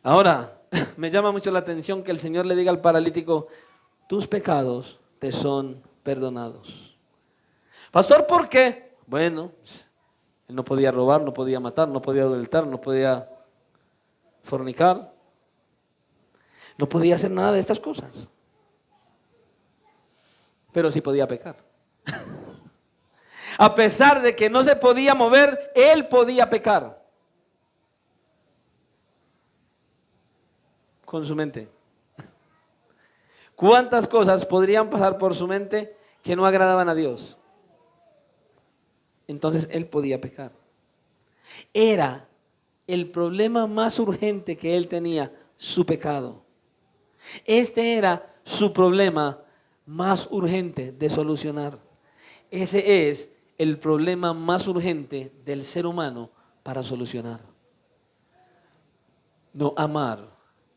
Ahora, me llama mucho la atención que el Señor le diga al paralítico, tus pecados te son perdonados. Pastor, ¿por qué? Bueno, él no podía robar, no podía matar, no podía adulterar, no podía fornicar, no podía hacer nada de estas cosas. Pero sí podía pecar. A pesar de que no se podía mover, él podía pecar. Con su mente. ¿Cuántas cosas podrían pasar por su mente que no agradaban a Dios? Entonces él podía pecar. Era el problema más urgente que él tenía, su pecado. Este era su problema más urgente de solucionar. Ese es el problema más urgente del ser humano para solucionar. No amar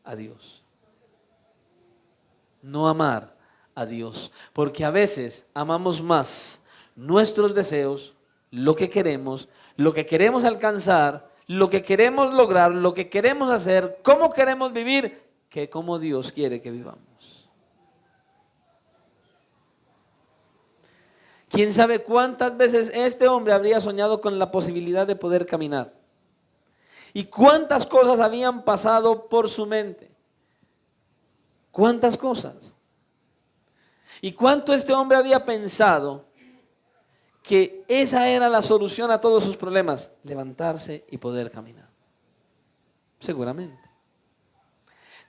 a Dios. No amar a Dios. Porque a veces amamos más nuestros deseos, lo que queremos alcanzar, lo que queremos lograr, lo que queremos hacer, cómo queremos vivir, que cómo Dios quiere que vivamos. ¿Quién sabe cuántas veces este hombre habría soñado con la posibilidad de poder caminar? ¿Y cuántas cosas habían pasado por su mente? ¿Cuántas cosas? ¿Y cuánto este hombre había pensado que esa era la solución a todos sus problemas? Levantarse y poder caminar. Seguramente.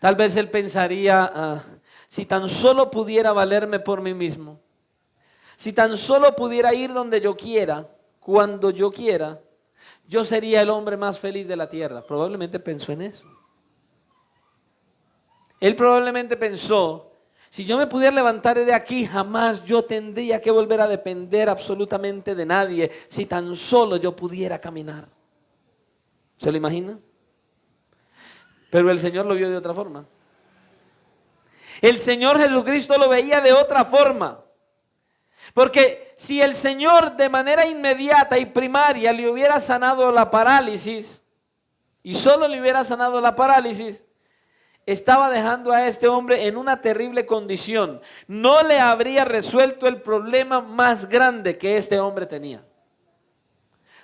Tal vez él pensaría, si tan solo pudiera valerme por mí mismo, si tan solo pudiera ir donde yo quiera, cuando yo quiera, yo sería el hombre más feliz de la tierra. Probablemente pensó en eso. Él probablemente pensó, si yo me pudiera levantar de aquí, jamás yo tendría que volver a depender absolutamente de nadie, si tan solo yo pudiera caminar. ¿Se lo imagina? Pero el Señor lo vio de otra forma. El Señor Jesucristo lo veía de otra forma. Porque si el Señor de manera inmediata y primaria le hubiera sanado la parálisis, y solo le hubiera sanado la parálisis, estaba dejando a este hombre en una terrible condición. No le habría resuelto el problema más grande que este hombre tenía.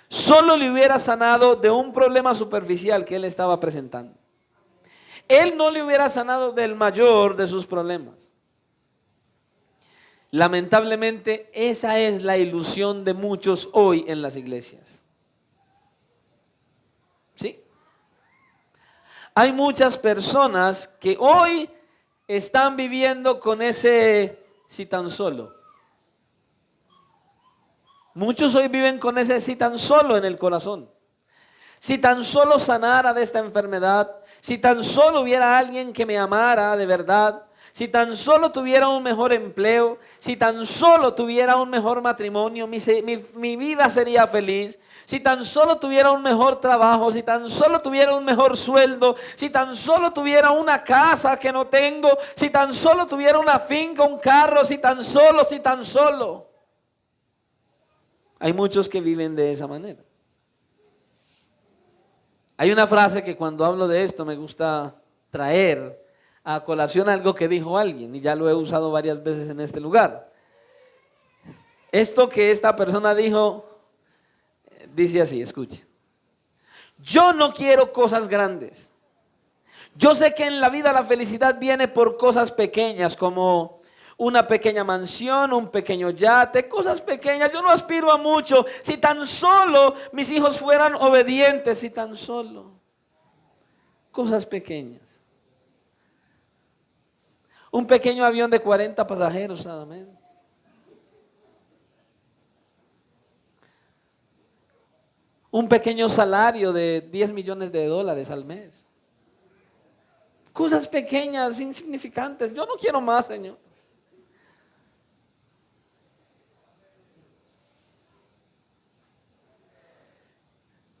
Solo le hubiera sanado de un problema superficial que él estaba presentando. Él no le hubiera sanado del mayor de sus problemas. Lamentablemente, esa es la ilusión de muchos hoy en las iglesias. ¿Sí? Hay muchas personas que hoy están viviendo con ese si tan solo. Muchos hoy viven con ese si tan solo en el corazón. Si tan solo sanara de esta enfermedad, si tan solo hubiera alguien que me amara de verdad, si tan solo tuviera un mejor empleo, si tan solo tuviera un mejor matrimonio, mi vida sería feliz. Si tan solo tuviera un mejor trabajo, si tan solo tuviera un mejor sueldo, si tan solo tuviera una casa que no tengo, si tan solo tuviera una finca, un carro, si tan solo. Hay muchos que viven de esa manera. Hay una frase que cuando hablo de esto me gusta traer a colación algo que dijo alguien, y ya lo he usado varias veces en este lugar. Esto que esta persona dijo, dice así, escuche. Yo no quiero cosas grandes. Yo sé que en la vida la felicidad viene por cosas pequeñas, como una pequeña mansión, un pequeño yate, cosas pequeñas. Yo no aspiro a mucho. Si tan solo mis hijos fueran obedientes, si tan solo. Cosas pequeñas. Un pequeño avión de 40 pasajeros nada menos. Un pequeño salario de 10 millones de dólares al mes. Cosas pequeñas, insignificantes. Yo no quiero más, Señor.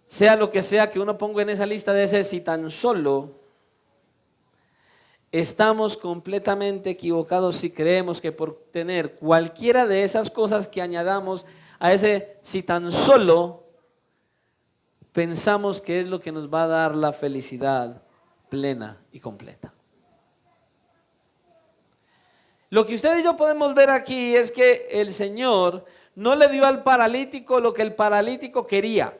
Sea lo que sea que uno ponga en esa lista de ese si tan solo, estamos completamente equivocados si creemos que por tener cualquiera de esas cosas que añadamos a ese si tan solo, pensamos que es lo que nos va a dar la felicidad plena y completa. Lo que usted y yo podemos ver aquí es que el Señor no le dio al paralítico lo que el paralítico quería,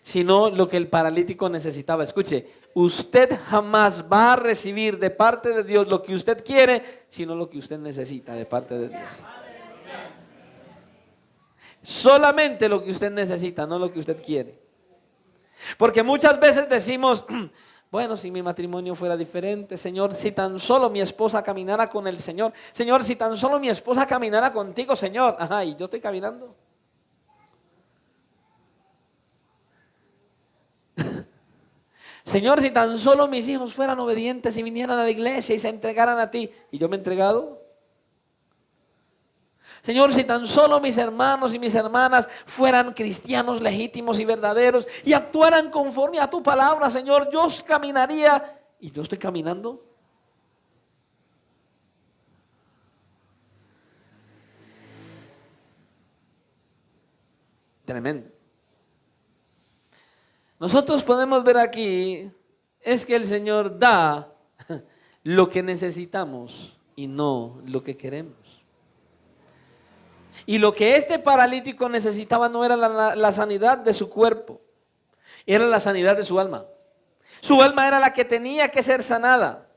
sino lo que el paralítico necesitaba. Escuche, usted jamás va a recibir de parte de Dios lo que usted quiere, sino lo que usted necesita de parte de Dios. Solamente lo que usted necesita, no lo que usted quiere. Porque muchas veces decimos, Bueno, si mi matrimonio fuera diferente, Señor, si tan solo mi esposa caminara con el Señor. Señor, si tan solo mi esposa caminara contigo, Señor. Ajá, y yo estoy caminando. Señor, si tan solo mis hijos fueran obedientes y vinieran a la iglesia y se entregaran a ti, ¿y yo me he entregado? Señor, si tan solo mis hermanos y mis hermanas fueran cristianos legítimos y verdaderos y actuaran conforme a tu palabra, Señor, yo caminaría, ¿y yo estoy caminando? Tremendo. Nosotros podemos ver aquí, es que el Señor da lo que necesitamos y no lo que queremos. Y lo que este paralítico necesitaba no era la sanidad de su cuerpo, era la sanidad de su alma. Su alma era la que tenía que ser sanada.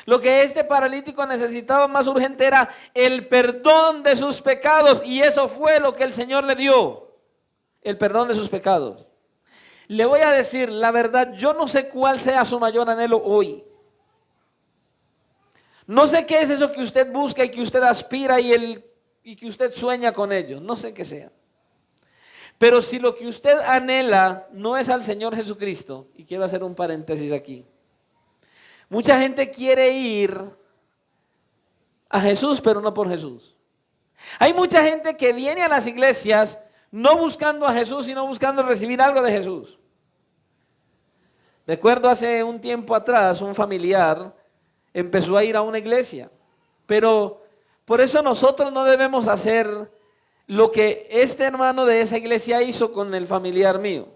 Lo que este paralítico necesitaba más urgente era el perdón de sus pecados, y eso fue lo que el Señor le dio, el perdón de sus pecados. Le voy a decir la verdad, yo no sé cuál sea su mayor anhelo hoy. No sé qué es eso que usted busca y que usted aspira y que usted sueña con ello. No sé qué sea. Pero si lo que usted anhela no es al Señor Jesucristo, y quiero hacer un paréntesis aquí. Mucha gente quiere ir a Jesús, pero no por Jesús. Hay mucha gente que viene a las iglesias no buscando a Jesús, sino buscando recibir algo de Jesús. Recuerdo hace un tiempo atrás, un familiar empezó a ir a una iglesia, pero por eso nosotros no debemos hacer lo que este hermano de esa iglesia hizo con el familiar mío.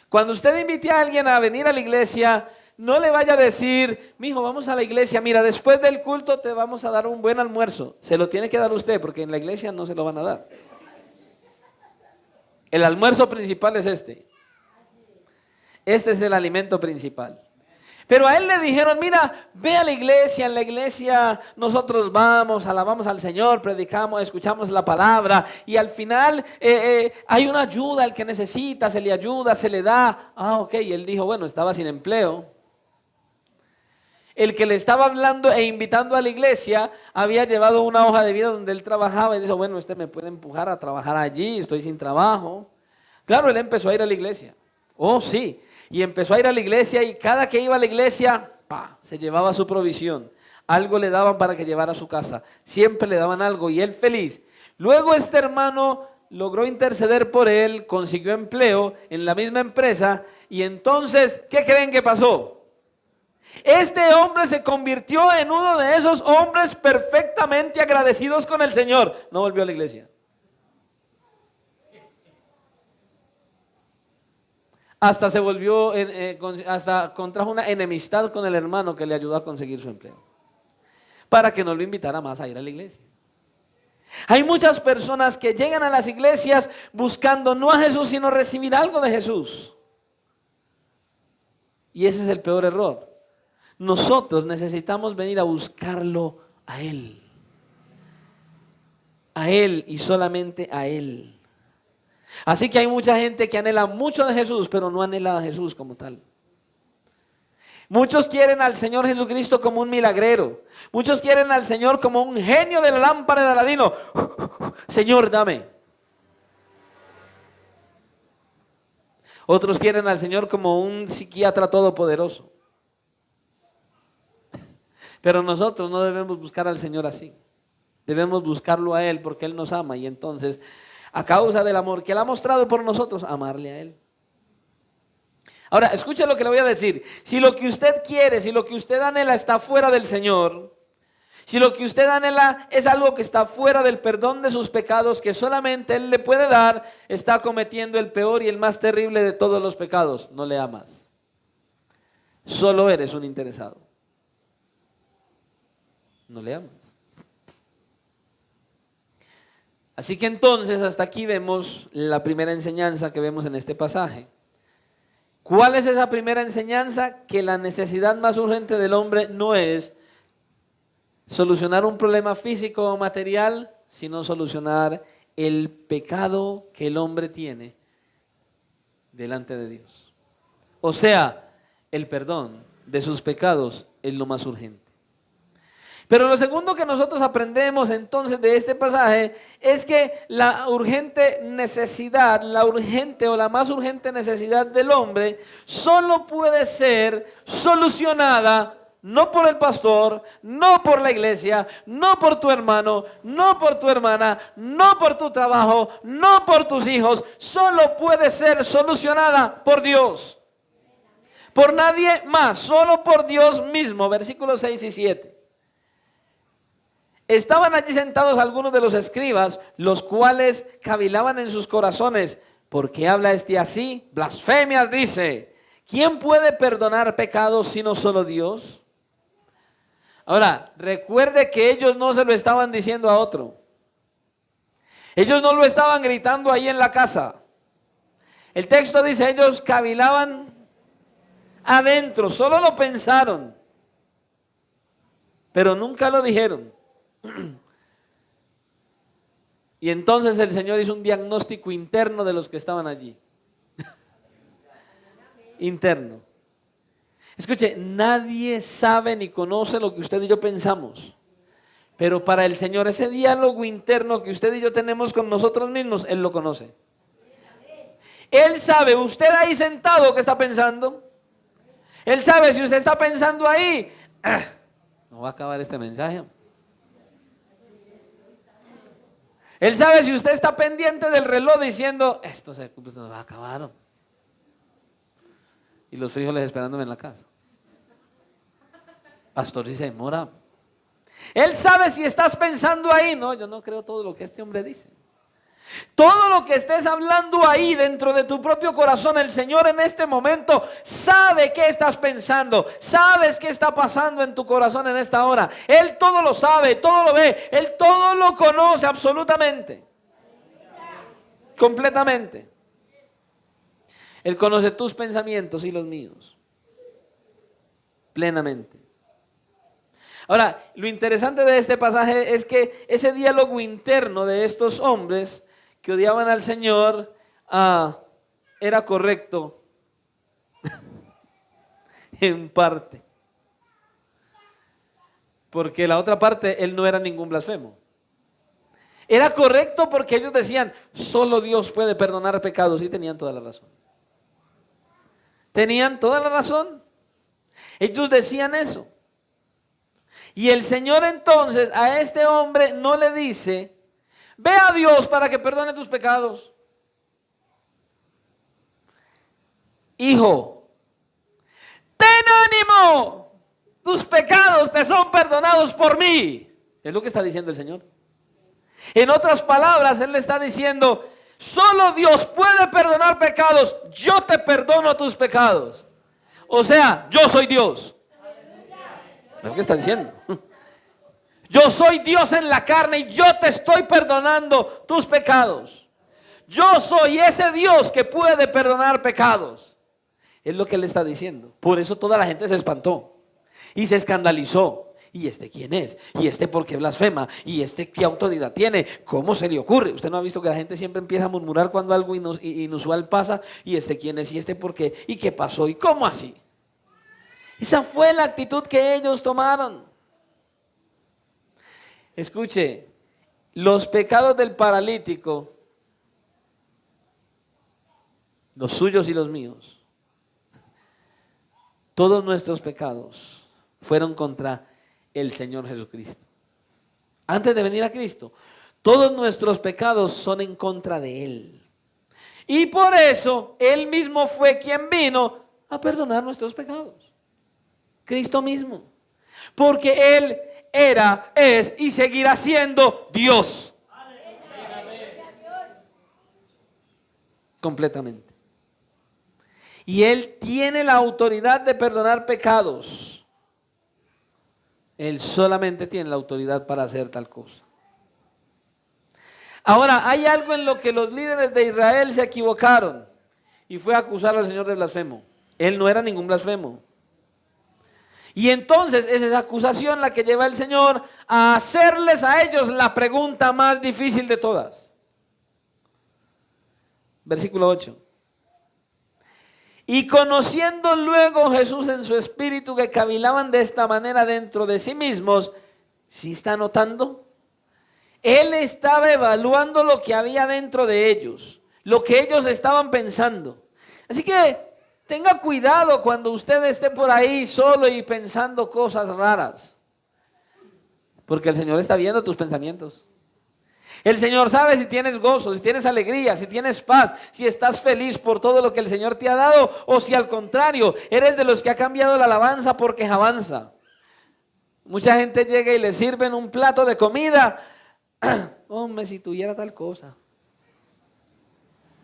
Cuando usted invite a alguien a venir a la iglesia, no le vaya a decir, mijo, vamos a la iglesia, mira, después del culto te vamos a dar un buen almuerzo. Se lo tiene que dar usted, porque en la iglesia no se lo van a dar. El almuerzo principal es este. Este es el alimento principal. Pero a él le dijeron, mira, ve a la iglesia, en la iglesia nosotros vamos, alabamos al Señor, predicamos, escuchamos la palabra y al final hay una ayuda, el que necesita, se le ayuda, se le da. Ah, ok, y él dijo, bueno, estaba sin empleo. El que le estaba hablando e invitando a la iglesia había llevado una hoja de vida donde él trabajaba y dijo, bueno, usted me puede empujar a trabajar allí, estoy sin trabajo. Claro, él empezó a ir a la iglesia. Oh, sí. Y empezó a ir a la iglesia y cada que iba a la iglesia, se llevaba su provisión. Algo le daban para que llevara a su casa. Siempre le daban algo y él feliz. Luego este hermano logró interceder por él, consiguió empleo en la misma empresa y entonces, ¿qué creen que pasó? Este hombre se convirtió en uno de esos hombres perfectamente agradecidos con el Señor. No volvió a la iglesia. Hasta se volvió, hasta contrajo una enemistad con el hermano que le ayudó a conseguir su empleo. Para que no lo invitara más a ir a la iglesia. Hay muchas personas que llegan a las iglesias buscando no a Jesús, sino recibir algo de Jesús. Y ese es el peor error. Nosotros necesitamos venir a buscarlo a Él. A Él y solamente a Él. Así que hay mucha gente que anhela mucho de Jesús, pero no anhela a Jesús como tal. Muchos quieren al Señor Jesucristo como un milagrero. Muchos quieren al Señor como un genio de la lámpara de Aladino. Señor, dame. Otros quieren al Señor como un psiquiatra todopoderoso. Pero nosotros no debemos buscar al Señor así. Debemos buscarlo a Él porque Él nos ama y entonces, a causa del amor que Él ha mostrado por nosotros, amarle a Él. Ahora, escuche lo que le voy a decir. Si lo que usted quiere, si lo que usted anhela está fuera del Señor, si lo que usted anhela es algo que está fuera del perdón de sus pecados que solamente Él le puede dar, está cometiendo el peor y el más terrible de todos los pecados. No le amas. Solo eres un interesado. No le amas. Así que entonces hasta aquí vemos la primera enseñanza que vemos en este pasaje. ¿Cuál es esa primera enseñanza? Que la necesidad más urgente del hombre no es solucionar un problema físico o material, sino solucionar el pecado que el hombre tiene delante de Dios. O sea, el perdón de sus pecados es lo más urgente. Pero lo segundo que nosotros aprendemos entonces de este pasaje es que la urgente necesidad, la urgente o la más urgente necesidad del hombre solo puede ser solucionada no por el pastor, no por la iglesia, no por tu hermano, no por tu hermana, no por tu trabajo, no por tus hijos, solo puede ser solucionada por Dios. Por nadie más, solo por Dios mismo. Versículos 6 y 7. Estaban allí sentados algunos de los escribas, los cuales cavilaban en sus corazones. ¿Por qué habla este así? Blasfemias dice. ¿Quién puede perdonar pecados sino solo Dios? Ahora, recuerde que ellos no se lo estaban diciendo a otro. Ellos no lo estaban gritando ahí en la casa. El texto dice, ellos cavilaban adentro, solo lo pensaron, pero nunca lo dijeron. Y entonces el Señor hizo un diagnóstico interno de los que estaban allí. Interno. Escuche, nadie sabe ni conoce lo que usted y yo pensamos. Pero para el Señor ese diálogo interno que usted y yo tenemos con nosotros mismos, Él lo conoce. Él sabe, usted ahí sentado, ¿qué está pensando? Él sabe si usted está pensando ahí, no va a acabar este mensaje. Él sabe si usted está pendiente del reloj diciendo, esto se va a acabar. Y los frijoles esperándome en la casa. Pastor, si se demora. Él sabe si estás pensando ahí. No, yo no creo todo lo que este hombre dice. Todo lo que estés hablando ahí dentro de tu propio corazón, el Señor en este momento sabe qué estás pensando, sabes qué está pasando en tu corazón en esta hora. Él todo lo sabe, todo lo ve, Él todo lo conoce absolutamente, completamente. Él conoce tus pensamientos y los míos, plenamente. Ahora, lo interesante de este pasaje es que ese diálogo interno de estos hombres que odiaban al Señor, era correcto en parte. Porque la otra parte, él no era ningún blasfemo. Era correcto porque ellos decían, solo Dios puede perdonar pecados, y tenían toda la razón. Tenían toda la razón. Ellos decían eso. Y el Señor entonces a este hombre no le dice, ve a Dios para que perdone tus pecados. Hijo, ten ánimo, tus pecados te son perdonados por mí. Es lo que está diciendo el Señor. En otras palabras, Él le está diciendo, solo Dios puede perdonar pecados, yo te perdono tus pecados. O sea, yo soy Dios. Es lo que está diciendo. Yo soy Dios en la carne y yo te estoy perdonando tus pecados. Yo soy ese Dios que puede perdonar pecados. Es lo que Él está diciendo. Por eso toda la gente se espantó y se escandalizó. ¿Y este quién es? ¿Y este por qué blasfema? ¿Y este qué autoridad tiene? ¿Cómo se le ocurre? ¿Usted no ha visto que la gente siempre empieza a murmurar cuando algo inusual pasa? ¿Y este quién es? ¿Y este por qué? ¿Y qué pasó? ¿Y cómo así? Esa fue la actitud que ellos tomaron. Escuche, los pecados del paralítico, los suyos y los míos, todos nuestros pecados fueron contra el Señor Jesucristo. Antes de venir a Cristo, todos nuestros pecados son en contra de Él. Y por eso Él mismo fue quien vino a perdonar nuestros pecados. Cristo mismo. Porque Él era, es y seguirá siendo Dios. Completamente. Y Él tiene la autoridad de perdonar pecados. Él solamente tiene la autoridad para hacer tal cosa. Ahora, hay algo en lo que los líderes de Israel se equivocaron y fue acusar al Señor de blasfemo. Él no era ningún blasfemo. Y entonces es esa acusación la que lleva al Señor a hacerles a ellos la pregunta más difícil de todas. Versículo 8. Y conociendo luego Jesús en su espíritu que cavilaban de esta manera dentro de sí mismos, ¿sí está notando? Él estaba evaluando lo que había dentro de ellos, lo que ellos estaban pensando. Así que tenga cuidado cuando usted esté por ahí solo y pensando cosas raras, porque el Señor está viendo tus pensamientos. El Señor sabe si tienes gozo, si tienes alegría, si tienes paz, si estás feliz por todo lo que el Señor te ha dado, o si al contrario, eres de los que ha cambiado la alabanza por quejabanza. Mucha gente llega y le sirven un plato de comida. Hombre, si tuviera tal cosa.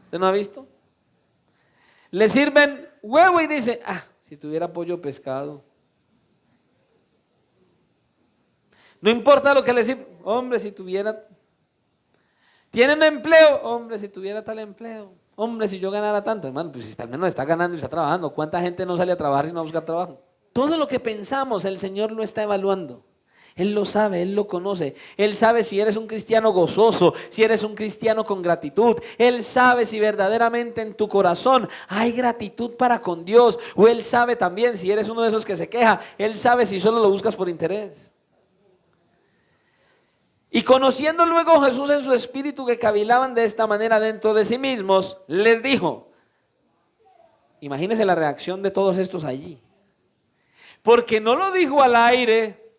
¿Usted no ha visto? Le sirven huevo y dice, si tuviera pollo o pescado. No importa lo que le sirven. Hombre, si tuviera... ¿Tienen empleo? Hombre, si tuviera tal empleo. Hombre, si yo ganara tanto. Hermano, pues si al menos está ganando y está trabajando. ¿Cuánta gente no sale a trabajar si no va a buscar trabajo? Todo lo que pensamos, el Señor lo está evaluando. Él lo sabe, Él lo conoce. Él sabe si eres un cristiano gozoso, si eres un cristiano con gratitud. Él sabe si verdaderamente en tu corazón hay gratitud para con Dios. O Él sabe también si eres uno de esos que se queja. Él sabe si solo lo buscas por interés. Y conociendo luego Jesús en su espíritu que cavilaban de esta manera dentro de sí mismos, les dijo, imagínense la reacción de todos estos allí, porque no lo dijo al aire,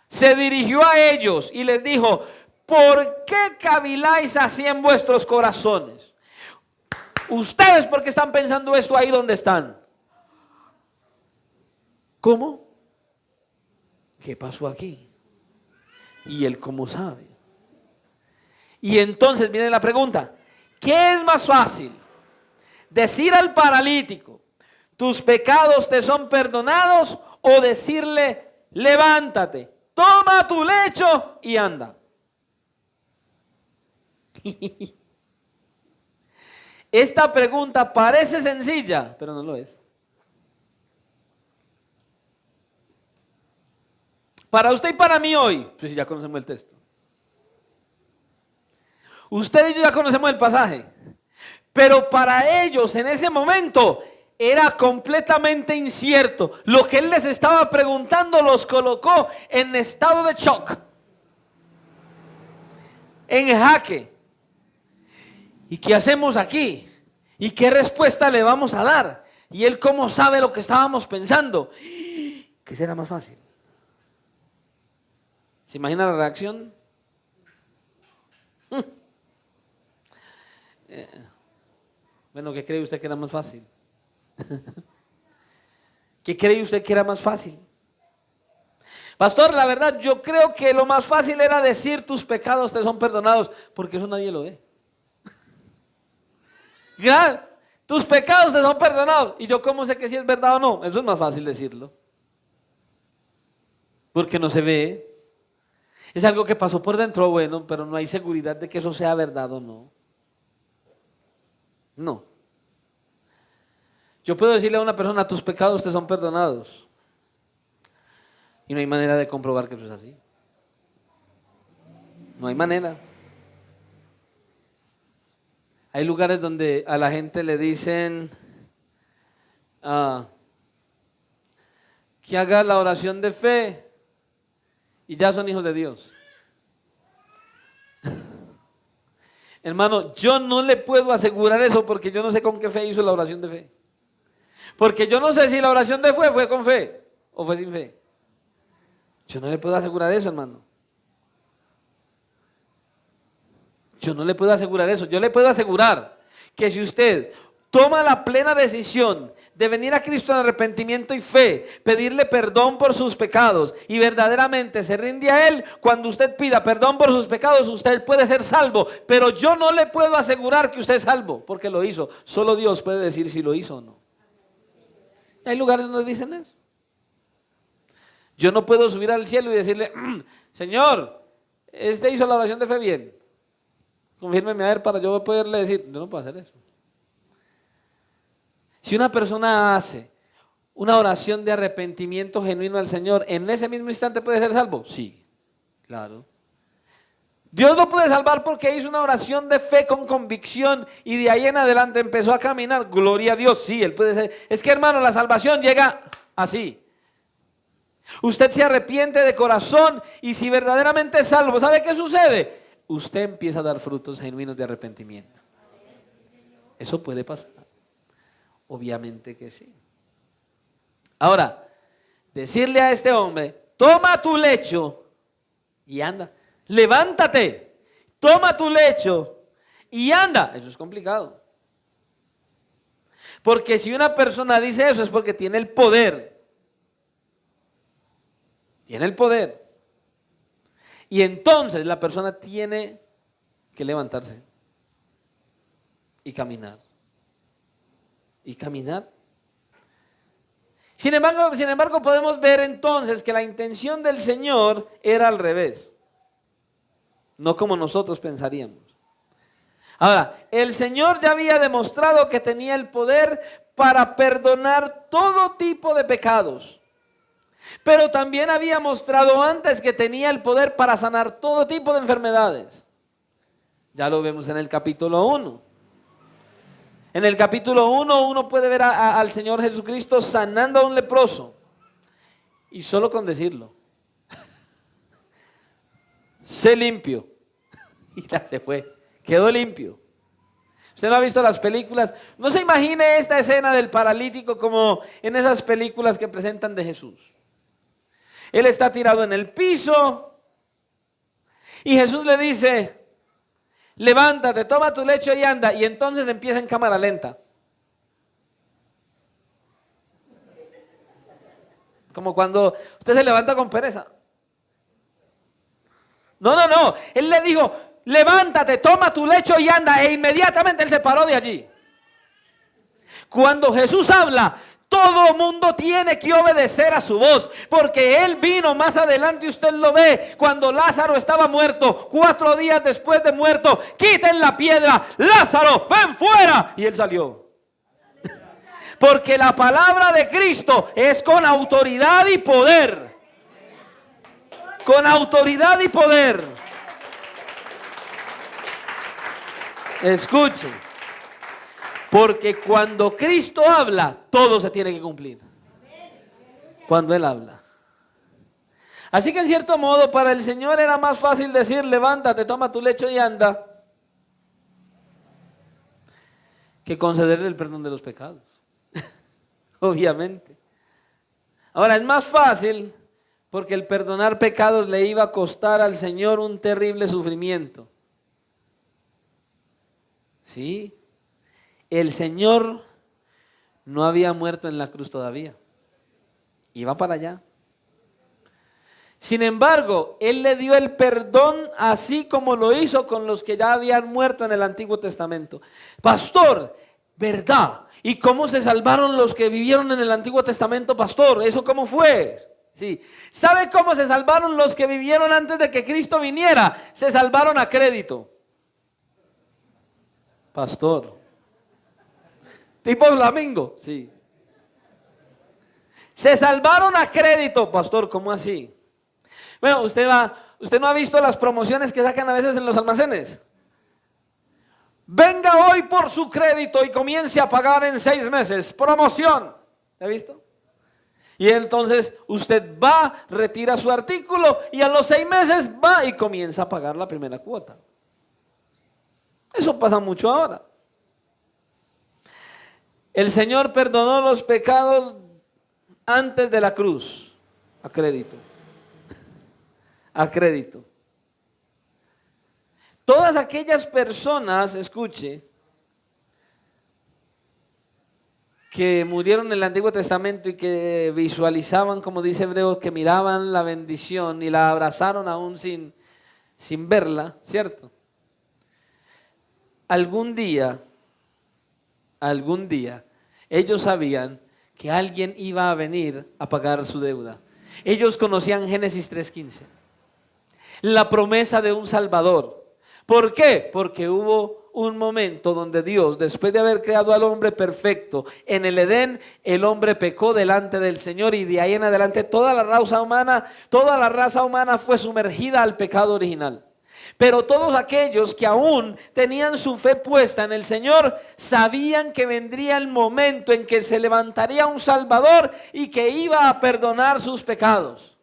se dirigió a ellos y les dijo, ¿por qué caviláis así en vuestros corazones? ¿Ustedes por qué están pensando esto ahí donde están? ¿Cómo? ¿Qué pasó aquí? Y él cómo sabe. Y entonces viene la pregunta, ¿qué es más fácil? Decir al paralítico, tus pecados te son perdonados, o decirle, levántate, toma tu lecho y anda. Esta pregunta parece sencilla, pero no lo es. Para usted y para mí hoy, pues ya conocemos el texto. Usted y yo ya conocemos el pasaje. Pero para ellos en ese momento era completamente incierto. Lo que él les estaba preguntando los colocó en estado de shock, en jaque. ¿Y qué hacemos aquí? ¿Y qué respuesta le vamos a dar? ¿Y él cómo sabe lo que estábamos pensando? ¿Qué será más fácil? ¿Se imagina la reacción? Bueno, ¿qué cree usted que era más fácil? ¿Qué cree usted que era más fácil? Pastor, la verdad, yo creo que lo más fácil era decir tus pecados te son perdonados, porque eso nadie lo ve. Claro, tus pecados te son perdonados. ¿Y yo cómo sé que si es verdad o no? Eso es más fácil decirlo, porque no se ve. Es algo que pasó por dentro, bueno, pero no hay seguridad de que eso sea verdad o no. No. Yo puedo decirle a una persona, tus pecados te son perdonados, y no hay manera de comprobar que eso es así. No hay manera. Hay lugares donde a la gente le dicen que haga la oración de fe y ya son hijos de Dios. Hermano, yo no le puedo asegurar eso porque yo no sé con qué fe hizo la oración de fe. Porque yo no sé si la oración de fe fue con fe o fue sin fe. Yo no le puedo asegurar eso, hermano. Yo no le puedo asegurar eso. Yo le puedo asegurar que si usted toma la plena decisión de venir a Cristo en arrepentimiento y fe, pedirle perdón por sus pecados y verdaderamente se rinde a Él, cuando usted pida perdón por sus pecados, usted puede ser salvo. Pero yo no le puedo asegurar que usted es salvo porque lo hizo. Solo Dios puede decir si lo hizo o no. Hay lugares donde dicen eso. Yo no puedo subir al cielo y decirle, Señor, este hizo la oración de fe bien. Confírmeme a ver para yo poderle decir. Yo no puedo hacer eso. Si una persona hace una oración de arrepentimiento genuino al Señor, ¿en ese mismo instante puede ser salvo? Sí, claro. Dios lo puede salvar porque hizo una oración de fe con convicción y de ahí en adelante empezó a caminar. Gloria a Dios, sí, Él puede ser. Es que, hermano, la salvación llega así. Usted se arrepiente de corazón y si verdaderamente es salvo, ¿sabe qué sucede? Usted empieza a dar frutos genuinos de arrepentimiento. Eso puede pasar. Obviamente que sí. Ahora, decirle a este hombre, toma tu lecho y anda. Levántate, toma tu lecho y anda. Eso es complicado. Porque si una persona dice eso es porque tiene el poder. Tiene el poder. Y entonces la persona tiene que levantarse y caminar. Y caminar. Sin embargo, podemos ver entonces que la intención del Señor era al revés. No como nosotros pensaríamos. Ahora, el Señor ya había demostrado que tenía el poder para perdonar todo tipo de pecados. Pero también había mostrado antes que tenía el poder para sanar todo tipo de enfermedades. Ya lo vemos en el capítulo 1. En el capítulo 1 uno puede ver al Señor Jesucristo sanando a un leproso. Y solo con decirlo. Sé limpio. Y ya se fue. Quedó limpio. Usted no ha visto las películas. No se imagine esta escena del paralítico como en esas películas que presentan de Jesús. Él está tirado en el piso. Y Jesús le dice, levántate, toma tu lecho y anda. Y entonces empieza en cámara lenta. Como cuando usted se levanta con pereza. No. Él le dijo, levántate, toma tu lecho y anda. E inmediatamente él se paró de allí. Cuando Jesús habla, todo mundo tiene que obedecer a su voz. Porque Él vino más adelante, usted lo ve, cuando Lázaro estaba muerto, 4 días después de muerto. Quiten la piedra, Lázaro, ven fuera. Y él salió. Porque la palabra de Cristo es con autoridad y poder. Con autoridad y poder. Escuche. Porque cuando Cristo habla, todo se tiene que cumplir. Cuando Él habla. Así que en cierto modo para el Señor era más fácil decir, levántate, toma tu lecho y anda, que concederle el perdón de los pecados. Obviamente. Ahora es más fácil porque el perdonar pecados le iba a costar al Señor un terrible sufrimiento. ¿Sí? El Señor no había muerto en la cruz todavía. Iba para allá. Sin embargo, Él le dio el perdón así como lo hizo con los que ya habían muerto en el Antiguo Testamento. Pastor, ¿verdad? ¿Y cómo se salvaron los que vivieron en el Antiguo Testamento, pastor? ¿Eso cómo fue? Sí. ¿Sabe cómo se salvaron los que vivieron antes de que Cristo viniera? Se salvaron a crédito. Pastor. ¿Tipo Flamingo? Sí. Se salvaron a crédito, pastor, ¿cómo así? Bueno, usted no ha visto las promociones que sacan a veces en los almacenes. Venga hoy por su crédito y comience a pagar en 6 meses. Promoción. ¿Ha visto? Y entonces usted va, retira su artículo y a los 6 meses va y comienza a pagar la primera cuota. Eso pasa mucho ahora. El Señor perdonó los pecados antes de la cruz, a crédito. A crédito. Todas aquellas personas, escuche, que murieron en el Antiguo Testamento y que visualizaban, como dice Hebreos, que miraban la bendición y la abrazaron aún sin verla, ¿cierto? Algún día, ellos sabían que alguien iba a venir a pagar su deuda. Ellos conocían Génesis 3:15, la promesa de un Salvador. ¿Por qué? Porque hubo un momento donde Dios, después de haber creado al hombre perfecto en el Edén, el hombre pecó delante del Señor y de ahí en adelante toda la raza humana fue sumergida al pecado original. Pero todos aquellos que aún tenían su fe puesta en el Señor sabían que vendría el momento en que se levantaría un Salvador y que iba a perdonar sus pecados.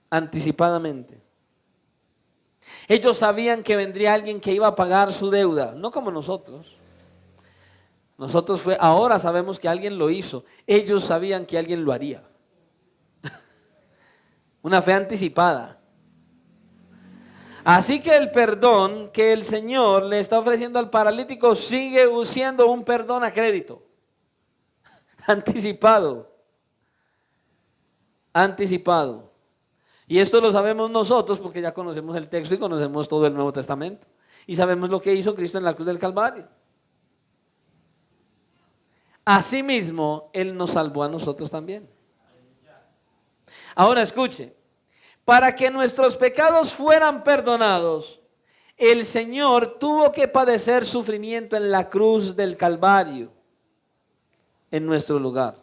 Anticipadamente. Ellos sabían que vendría alguien que iba a pagar su deuda, no como nosotros. Ahora sabemos que alguien lo hizo. Ellos sabían que alguien lo haría. Una fe anticipada. Así que el perdón que el Señor le está ofreciendo al paralítico sigue siendo un perdón a crédito. Anticipado. Anticipado. Y esto lo sabemos nosotros porque ya conocemos el texto y conocemos todo el Nuevo Testamento. Y sabemos lo que hizo Cristo en la cruz del Calvario. Asimismo, Él nos salvó a nosotros también. Ahora escuche, para que nuestros pecados fueran perdonados, el Señor tuvo que padecer sufrimiento en la cruz del Calvario, en nuestro lugar.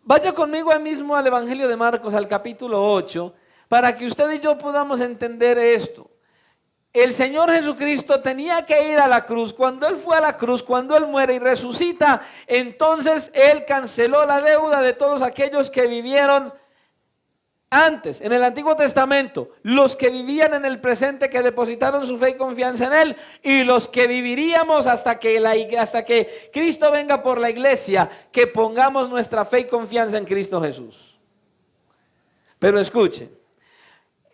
Vaya conmigo ahí mismo al Evangelio de Marcos, al capítulo 8, para que usted y yo podamos entender esto. El Señor Jesucristo tenía que ir a la cruz. Cuando Él fue a la cruz, cuando Él muere y resucita, entonces Él canceló la deuda de todos aquellos que vivieron antes, en el Antiguo Testamento, los que vivían en el presente, que depositaron su fe y confianza en Él, y los que viviríamos hasta que Cristo venga por la iglesia, que pongamos nuestra fe y confianza en Cristo Jesús. Pero escuche.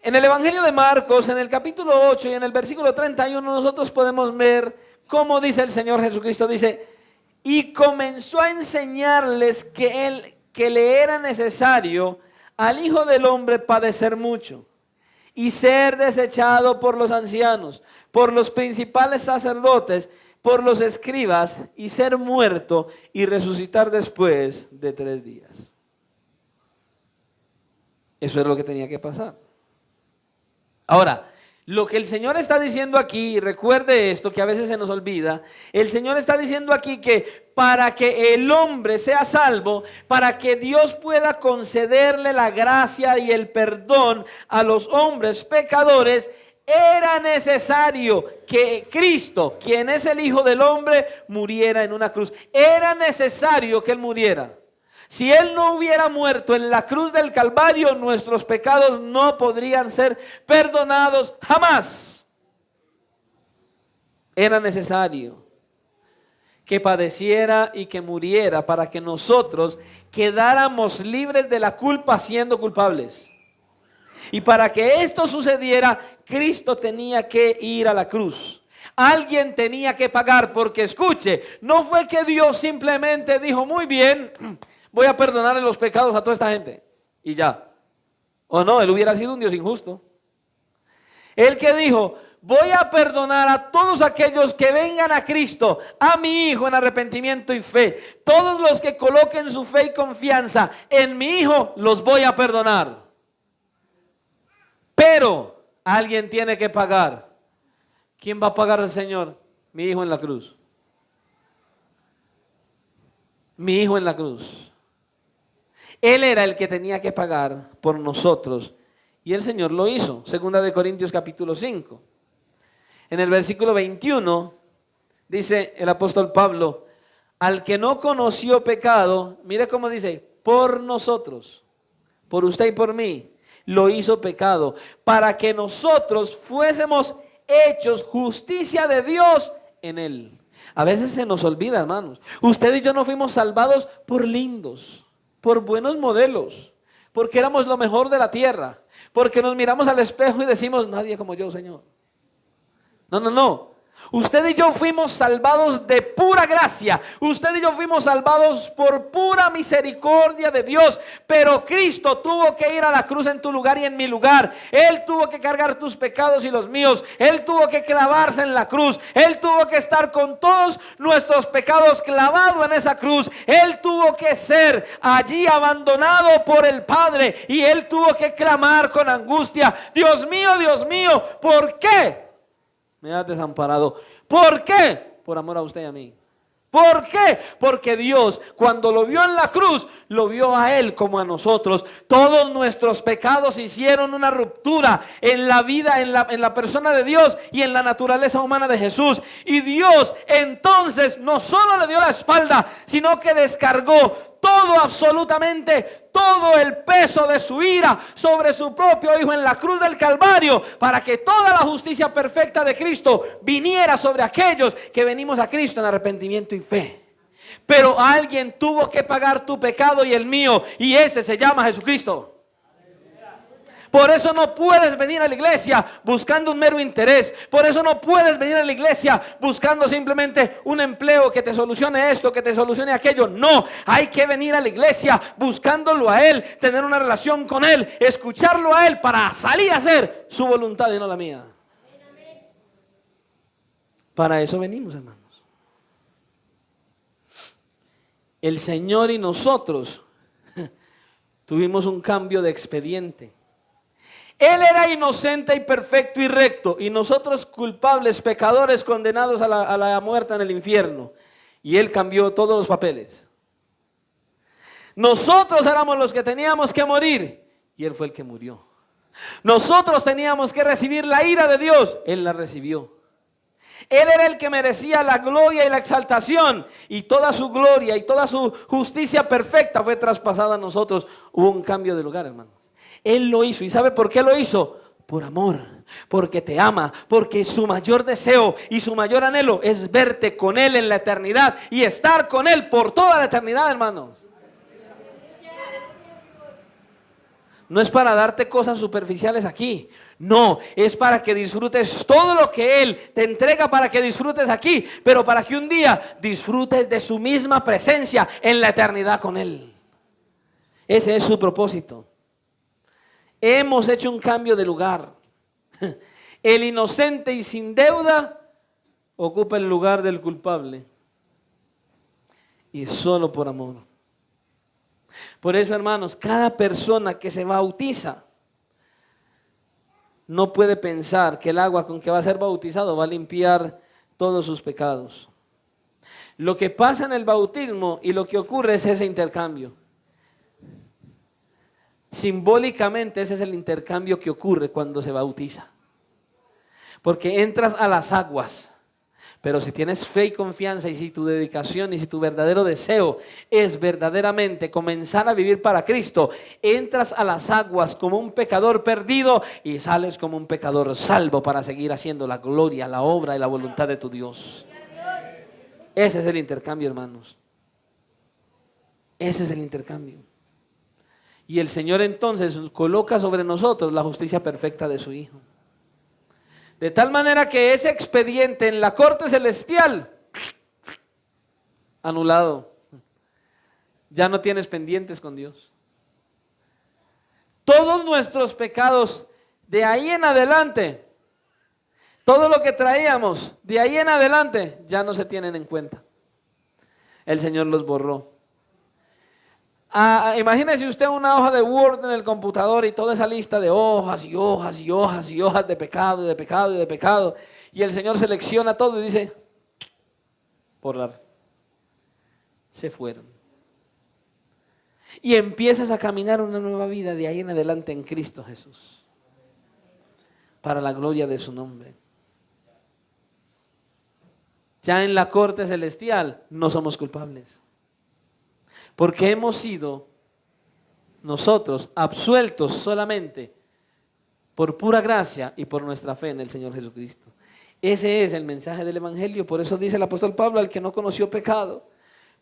En el Evangelio de Marcos, en el capítulo 8 y en el versículo 31, nosotros podemos ver cómo dice el Señor Jesucristo. Dice, y comenzó a enseñarles que le era necesario al Hijo del Hombre padecer mucho y ser desechado por los ancianos, por los principales sacerdotes, por los escribas, y ser muerto y resucitar después de 3 días. Eso es lo que tenía que pasar. Ahora, lo que el Señor está diciendo aquí, recuerde esto que a veces se nos olvida, el Señor está diciendo aquí que para que el hombre sea salvo, para que Dios pueda concederle la gracia y el perdón a los hombres pecadores, era necesario que Cristo, quien es el Hijo del Hombre, muriera en una cruz. Era necesario que Él muriera. Si Él no hubiera muerto en la cruz del Calvario, nuestros pecados no podrían ser perdonados jamás. Era necesario que padeciera y que muriera para que nosotros quedáramos libres de la culpa siendo culpables. Y para que esto sucediera, Cristo tenía que ir a la cruz. Alguien tenía que pagar, porque escuche, no fue que Dios simplemente dijo, muy bien, voy a perdonarle los pecados a toda esta gente y ya. O no, Él hubiera sido un Dios injusto. Él que dijo, voy a perdonar a todos aquellos que vengan a Cristo, a mi Hijo en arrepentimiento y fe. Todos los que coloquen su fe y confianza en mi Hijo, los voy a perdonar. Pero alguien tiene que pagar. ¿Quién va a pagar al Señor? Mi Hijo en la cruz. Mi Hijo en la cruz. Él era el que tenía que pagar por nosotros y el Señor lo hizo. Segunda de Corintios capítulo 5. En el versículo 21 dice el apóstol Pablo, al que no conoció pecado, mire cómo dice, por nosotros, por usted y por mí, lo hizo pecado, para que nosotros fuésemos hechos justicia de Dios en Él. A veces se nos olvida, hermanos. Usted y yo no fuimos salvados por lindos, por buenos modelos, porque éramos lo mejor de la tierra, porque nos miramos al espejo y decimos, nadie como yo, Señor. No. Usted y yo fuimos salvados de pura gracia. Usted y yo fuimos salvados por pura misericordia de Dios. Pero Cristo tuvo que ir a la cruz en tu lugar y en mi lugar. Él tuvo que cargar tus pecados y los míos. Él tuvo que clavarse en la cruz. Él tuvo que estar con todos nuestros pecados clavado en esa cruz. Él tuvo que ser allí abandonado por el Padre. Y Él tuvo que clamar con angustia, Dios mío, ¿por qué me has desamparado? ¿Por qué? Por amor a usted y a mí. ¿Por qué? Porque Dios, cuando lo vio en la cruz, lo vio a Él como a nosotros. Todos nuestros pecados hicieron una ruptura en la vida, en la persona de Dios y en la naturaleza humana de Jesús. Y Dios entonces no solo le dio la espalda, sino que descargó todo, absolutamente todo el peso de su ira sobre su propio Hijo en la cruz del Calvario, para que toda la justicia perfecta de Cristo viniera sobre aquellos que venimos a Cristo en arrepentimiento y fe. Pero alguien tuvo que pagar tu pecado y el mío, y ese se llama Jesucristo. Por eso no puedes venir a la iglesia buscando un mero interés. Por eso no puedes venir a la iglesia buscando simplemente un empleo que te solucione esto, que te solucione aquello. No, hay que venir a la iglesia buscándolo a Él, tener una relación con Él, escucharlo a Él para salir a hacer su voluntad y no la mía. Para eso venimos, hermanos. El Señor y nosotros tuvimos un cambio de expediente. Él era inocente y perfecto y recto, y nosotros culpables, pecadores, condenados a la muerte en el infierno. Y Él cambió todos los papeles. Nosotros éramos los que teníamos que morir, y Él fue el que murió. Nosotros teníamos que recibir la ira de Dios, Él la recibió. Él era el que merecía la gloria y la exaltación, y toda su gloria y toda su justicia perfecta fue traspasada a nosotros. Hubo un cambio de lugar, hermano. Él lo hizo. ¿Y sabe por qué lo hizo? Por amor, porque te ama, porque su mayor deseo y su mayor anhelo es verte con Él en la eternidad y estar con Él por toda la eternidad, hermanos. No es para darte cosas superficiales aquí. No, es para que disfrutes todo lo que Él te entrega, para que disfrutes aquí, pero para que un día disfrutes de su misma presencia en la eternidad con Él. Ese es su propósito. Hemos hecho un cambio de lugar. El inocente y sin deuda ocupa el lugar del culpable. Y solo por amor. Por eso, hermanos, cada persona que se bautiza no puede pensar que el agua con que va a ser bautizado va a limpiar todos sus pecados. Lo que pasa en el bautismo y lo que ocurre es ese intercambio. Simbólicamente ese es el intercambio que ocurre cuando se bautiza. Porque entras a las aguas, pero si tienes fe y confianza, y si tu dedicación y si tu verdadero deseo es verdaderamente comenzar a vivir para Cristo, entras a las aguas como un pecador perdido y sales como un pecador salvo para seguir haciendo la gloria, la obra y la voluntad de tu Dios. Ese es el intercambio, hermanos. Ese es el intercambio. Y el Señor entonces coloca sobre nosotros la justicia perfecta de su Hijo. De tal manera que ese expediente en la corte celestial, anulado. Ya no tienes pendientes con Dios. Todos nuestros pecados de ahí en adelante, todo lo que traíamos de ahí en adelante, ya no se tienen en cuenta. El Señor los borró. Imagínese usted una hoja de Word en el computador y toda esa lista de hojas y hojas y hojas y hojas de pecado y de pecado y de pecado. Y el Señor selecciona todo y dice, borrar. Se fueron. Y empiezas a caminar una nueva vida de ahí en adelante en Cristo Jesús. Para la gloria de su nombre. Ya en la corte celestial no somos culpables. Porque hemos sido nosotros absueltos solamente por pura gracia y por nuestra fe en el Señor Jesucristo. Ese es el mensaje del Evangelio. Por eso dice el apóstol Pablo, al que no conoció pecado,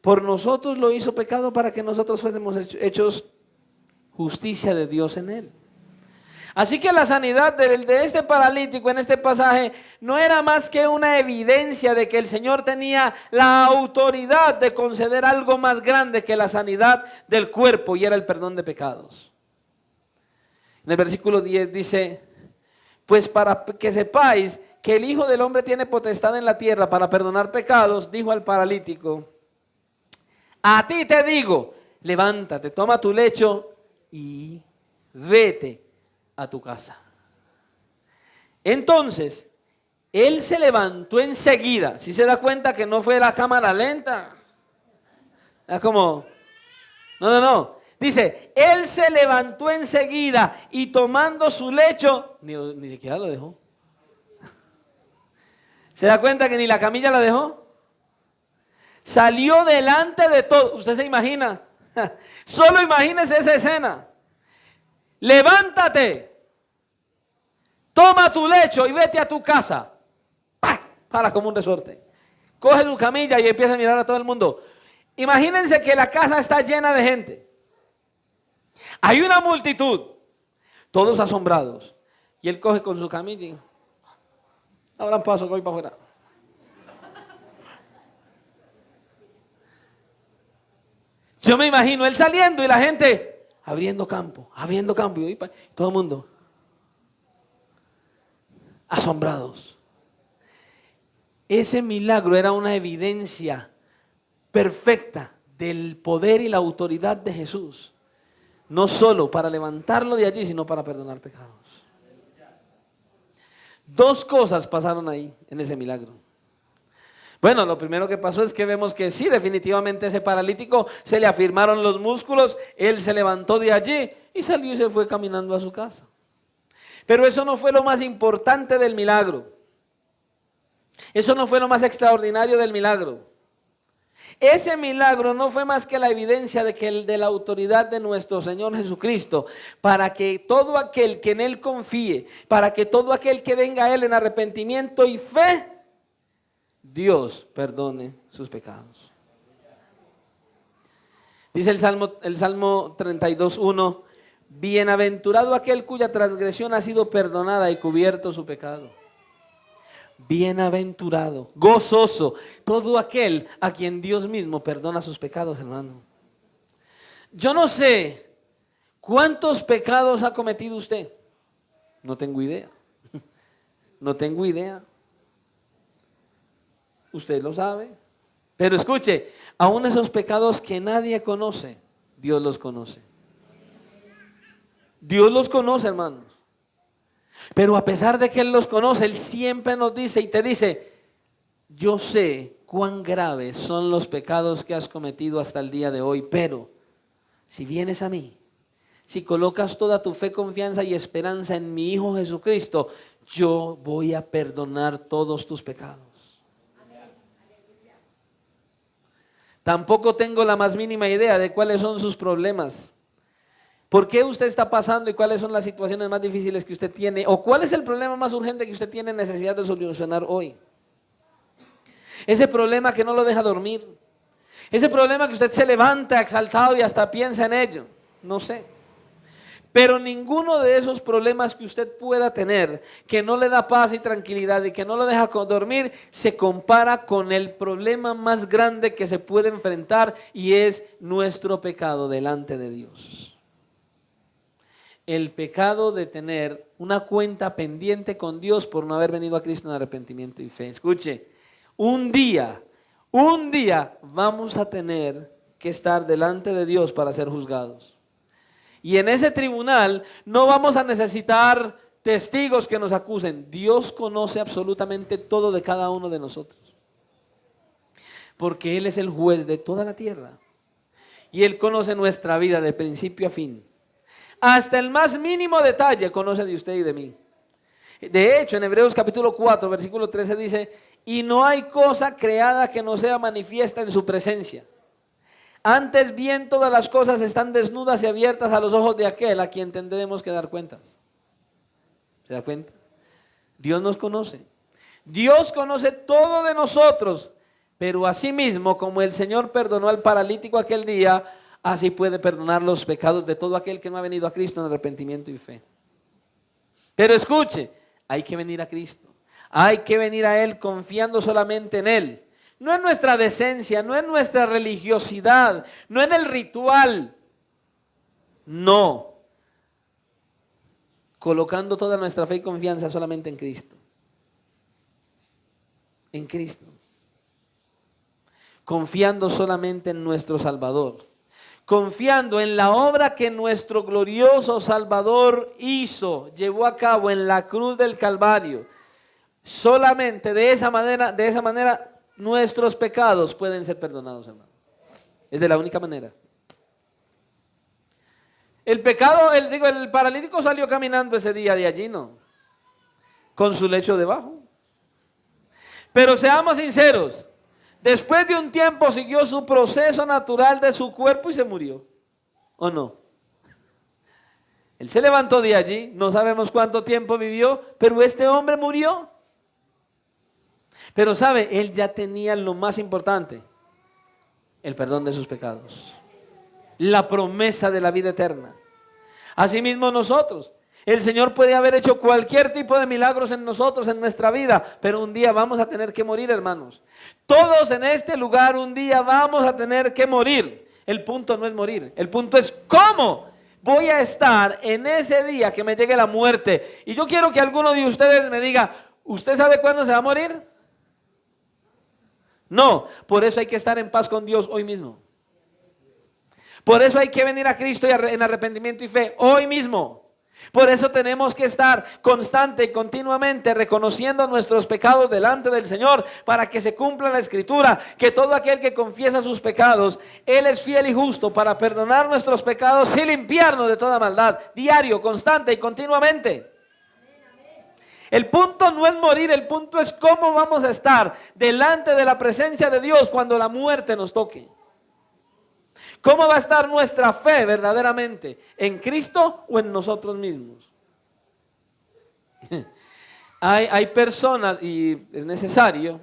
por nosotros lo hizo pecado para que nosotros fuésemos hechos justicia de Dios en él. Así que la sanidad de este paralítico en este pasaje no era más que una evidencia de que el Señor tenía la autoridad de conceder algo más grande que la sanidad del cuerpo, y era el perdón de pecados. En el versículo 10 dice, pues para que sepáis que el Hijo del Hombre tiene potestad en la tierra para perdonar pecados, dijo al paralítico, a ti te digo, levántate, toma tu lecho y vete a tu casa. Entonces, Él se levantó enseguida. ¿Sí se da cuenta que no fue la cámara lenta? Es como, no. Dice, él se levantó enseguida y tomando su lecho, ni siquiera lo dejó. ¿Se da cuenta que ni la camilla la dejó? Salió delante de todo. ¿Usted se imagina? Solo imagínese esa escena. Levántate, toma tu lecho y vete a tu casa. ¡Pah! Para como un resorte. Coge tu camilla y empieza a mirar a todo el mundo. Imagínense que la casa está llena de gente. Hay una multitud, todos asombrados. Y él coge con su camilla y abran paso que voy para afuera. Yo me imagino él saliendo y la gente abriendo campo. Y todo el mundo asombrados. Ese milagro era una evidencia perfecta del poder y la autoridad de Jesús. No solo para levantarlo de allí, sino para perdonar pecados. Dos cosas pasaron ahí, en ese milagro. Bueno, lo primero que pasó es que vemos que sí, definitivamente ese paralítico se le afirmaron los músculos, él se levantó de allí y salió y se fue caminando a su casa. Pero eso no fue lo más importante del milagro. Eso no fue lo más extraordinario del milagro. Ese milagro no fue más que la evidencia de la autoridad de nuestro Señor Jesucristo, para que todo aquel que en Él confíe, para que todo aquel que venga a Él en arrepentimiento y fe, Dios perdone sus pecados. Dice el Salmo 32:1, bienaventurado aquel cuya transgresión ha sido perdonada y cubierto su pecado. Bienaventurado, gozoso, todo aquel a quien Dios mismo perdona sus pecados, hermano. Yo no sé cuántos pecados ha cometido usted. No tengo idea. No tengo idea. Usted lo sabe. Pero escuche, aún esos pecados que nadie conoce, Dios los conoce. Dios los conoce, hermanos. Pero a pesar de que Él los conoce, Él siempre nos dice y te dice, yo sé cuán graves son los pecados que has cometido hasta el día de hoy, pero si vienes a mí, si colocas toda tu fe, confianza y esperanza en mi Hijo Jesucristo, yo voy a perdonar todos tus pecados. Tampoco tengo la más mínima idea de cuáles son sus problemas. ¿Por qué usted está pasando y cuáles son las situaciones más difíciles que usted tiene? ¿O cuál es el problema más urgente que usted tiene necesidad de solucionar hoy? Ese problema que no lo deja dormir. Ese problema que usted se levanta exaltado y hasta piensa en ello. No sé. Pero ninguno de esos problemas que usted pueda tener, que no le da paz y tranquilidad y que no lo deja dormir, se compara con el problema más grande que se puede enfrentar, y es nuestro pecado delante de Dios. El pecado de tener una cuenta pendiente con Dios por no haber venido a Cristo en arrepentimiento y fe. Escuche, un día vamos a tener que estar delante de Dios para ser juzgados. Y en ese tribunal no vamos a necesitar testigos que nos acusen. Dios conoce absolutamente todo de cada uno de nosotros. Porque Él es el juez de toda la tierra. Y Él conoce nuestra vida de principio a fin. Hasta el más mínimo detalle conoce de usted y de mí. De hecho, en Hebreos capítulo 4, versículo 13 dice, y no hay cosa creada que no sea manifiesta en su presencia. Antes bien todas las cosas están desnudas y abiertas a los ojos de aquel a quien tendremos que dar cuentas. ¿Se da cuenta? Dios nos conoce. Dios conoce todo de nosotros, pero asimismo, como el Señor perdonó al paralítico aquel día, así puede perdonar los pecados de todo aquel que no ha venido a Cristo en arrepentimiento y fe. Pero escuche, hay que venir a Cristo. Hay que venir a Él confiando solamente en Él. No en nuestra decencia, no en nuestra religiosidad, no en el ritual. No. Colocando toda nuestra fe y confianza solamente en Cristo. En Cristo. Confiando solamente en nuestro Salvador. Confiando en la obra que nuestro glorioso Salvador hizo, llevó a cabo en la cruz del Calvario. Solamente de esa manera nuestros pecados pueden ser perdonados, hermano. Es de la única manera. El paralítico salió caminando ese día de allí, ¿no? Con su lecho debajo. Pero seamos sinceros, después de un tiempo siguió su proceso natural de su cuerpo y se murió. ¿O no? Él se levantó de allí, no sabemos cuánto tiempo vivió, pero este hombre murió. Pero sabe, él ya tenía lo más importante, el perdón de sus pecados, la promesa de la vida eterna. Asimismo nosotros, el Señor puede haber hecho cualquier tipo de milagros en nosotros, en nuestra vida, pero un día vamos a tener que morir, hermanos. Todos en este lugar un día vamos a tener que morir. El punto no es morir, el punto es cómo voy a estar en ese día que me llegue la muerte. Y yo quiero que alguno de ustedes me diga, ¿usted sabe cuándo se va a morir? No, por eso hay que estar en paz con Dios hoy mismo. Por eso hay que venir a Cristo en arrepentimiento y fe hoy mismo. Por eso tenemos que estar constante y continuamente reconociendo nuestros pecados delante del Señor, para que se cumpla la Escritura, que todo aquel que confiesa sus pecados, Él es fiel y justo para perdonar nuestros pecados y limpiarnos de toda maldad, diario, constante y continuamente. El punto no es morir, el punto es cómo vamos a estar delante de la presencia de Dios cuando la muerte nos toque. ¿Cómo va a estar nuestra fe verdaderamente? ¿En Cristo o en nosotros mismos? Hay personas, y es necesario,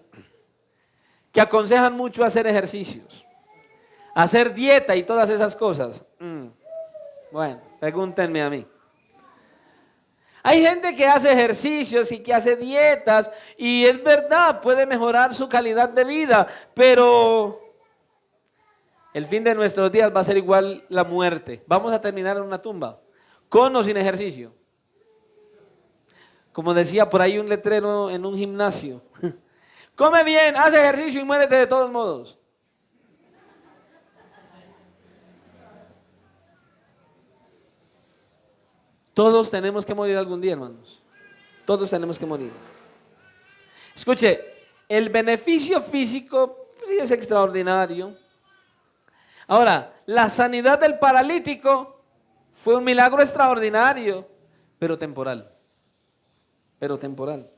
que aconsejan mucho hacer ejercicios, hacer dieta y todas esas cosas. Bueno, pregúntenme a mí. Hay gente que hace ejercicios y que hace dietas, y es verdad, puede mejorar su calidad de vida, pero el fin de nuestros días va a ser igual la muerte. Vamos a terminar en una tumba, con o sin ejercicio. Como decía por ahí un letrero en un gimnasio: come bien, haz ejercicio y muérete de todos modos. Todos tenemos que morir algún día, hermanos. Todos tenemos que morir. Escuche, el beneficio físico sí es extraordinario. Ahora, la sanidad del paralítico fue un milagro extraordinario, pero temporal. Pero temporal.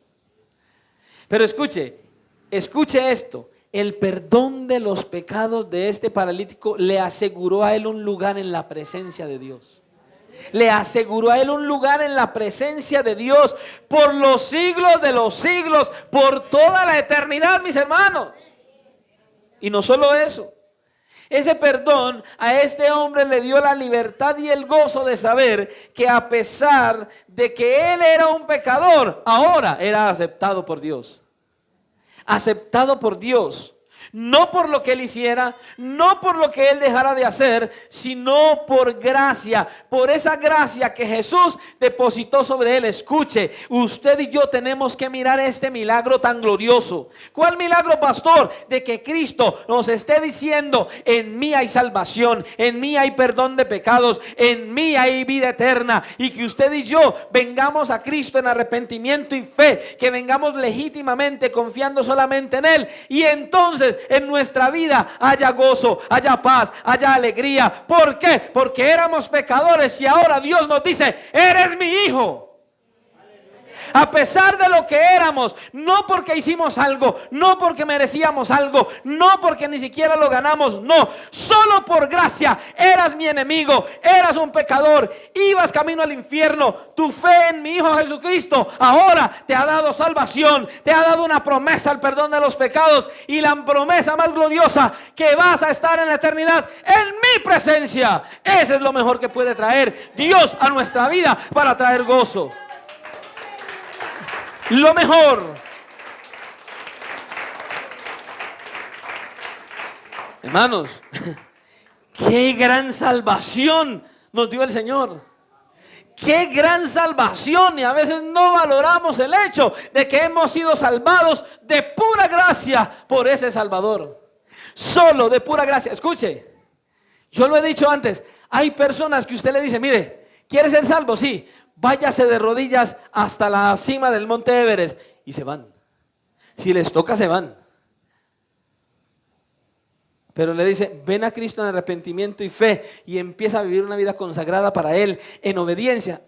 Pero escuche esto. El perdón de los pecados de este paralítico le aseguró a él un lugar en la presencia de Dios. Le aseguró a él un lugar en la presencia de Dios por los siglos de los siglos, por toda la eternidad, mis hermanos. Y no solo eso, ese perdón a este hombre le dio la libertad y el gozo de saber que, a pesar de que él era un pecador, ahora era aceptado por Dios. Aceptado por Dios. No por lo que él hiciera, no por lo que él dejara de hacer, sino por gracia, por esa gracia que Jesús depositó sobre él. Escuche, usted y yo tenemos que mirar este milagro tan glorioso. ¿Cuál milagro, pastor? De que Cristo nos esté diciendo: en mí hay salvación, en mí hay perdón de pecados, en mí hay vida eterna. Y que usted y yo vengamos a Cristo en arrepentimiento y fe, que vengamos legítimamente confiando solamente en Él, y entonces en nuestra vida haya gozo, haya paz, haya alegría. ¿Por qué? Porque éramos pecadores y ahora Dios nos dice: eres mi hijo. A pesar de lo que éramos, no porque hicimos algo, no porque merecíamos algo, no porque ni siquiera lo ganamos, no, solo por gracia. Eras mi enemigo, eras un pecador, ibas camino al infierno. Tu fe en mi Hijo Jesucristo ahora te ha dado salvación, te ha dado una promesa, el perdón de los pecados, y la promesa más gloriosa, que vas a estar en la eternidad en mi presencia. Ese es lo mejor que puede traer Dios a nuestra vida, para traer gozo. Lo mejor. Hermanos, qué gran salvación nos dio el Señor. Qué gran salvación. Y a veces no valoramos el hecho de que hemos sido salvados de pura gracia por ese Salvador. Solo de pura gracia. Escuche, yo lo he dicho antes. Hay personas que usted le dice: mire, ¿quiere ser salvo? Sí. Váyase de rodillas hasta la cima del monte Everest, y se van. Si les toca, se van. Pero le dice, ven a Cristo en arrepentimiento y fe y empieza a vivir una vida consagrada para Él, en obediencia.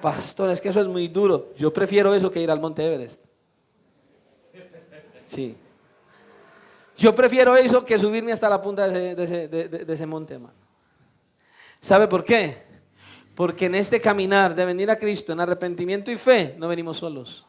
Pastor, es que eso es muy duro. Yo prefiero eso que ir al Monte Everest. Sí. Yo prefiero eso que subirme hasta la punta de ese monte, hermano. ¿Sabe por qué? Porque en este caminar de venir a Cristo en arrepentimiento y fe, no venimos solos.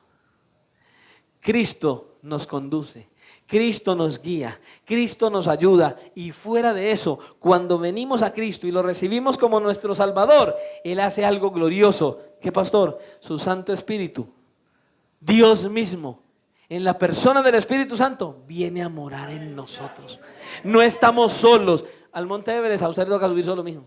Cristo nos conduce, Cristo nos guía, Cristo nos ayuda. Y fuera de eso, cuando venimos a Cristo y lo recibimos como nuestro Salvador, Él hace algo glorioso. ¿Qué, pastor? Su Santo Espíritu, Dios mismo, en la persona del Espíritu Santo, viene a morar en nosotros. No estamos solos. Al Monte Everest a usted le toca subir solo, mijo.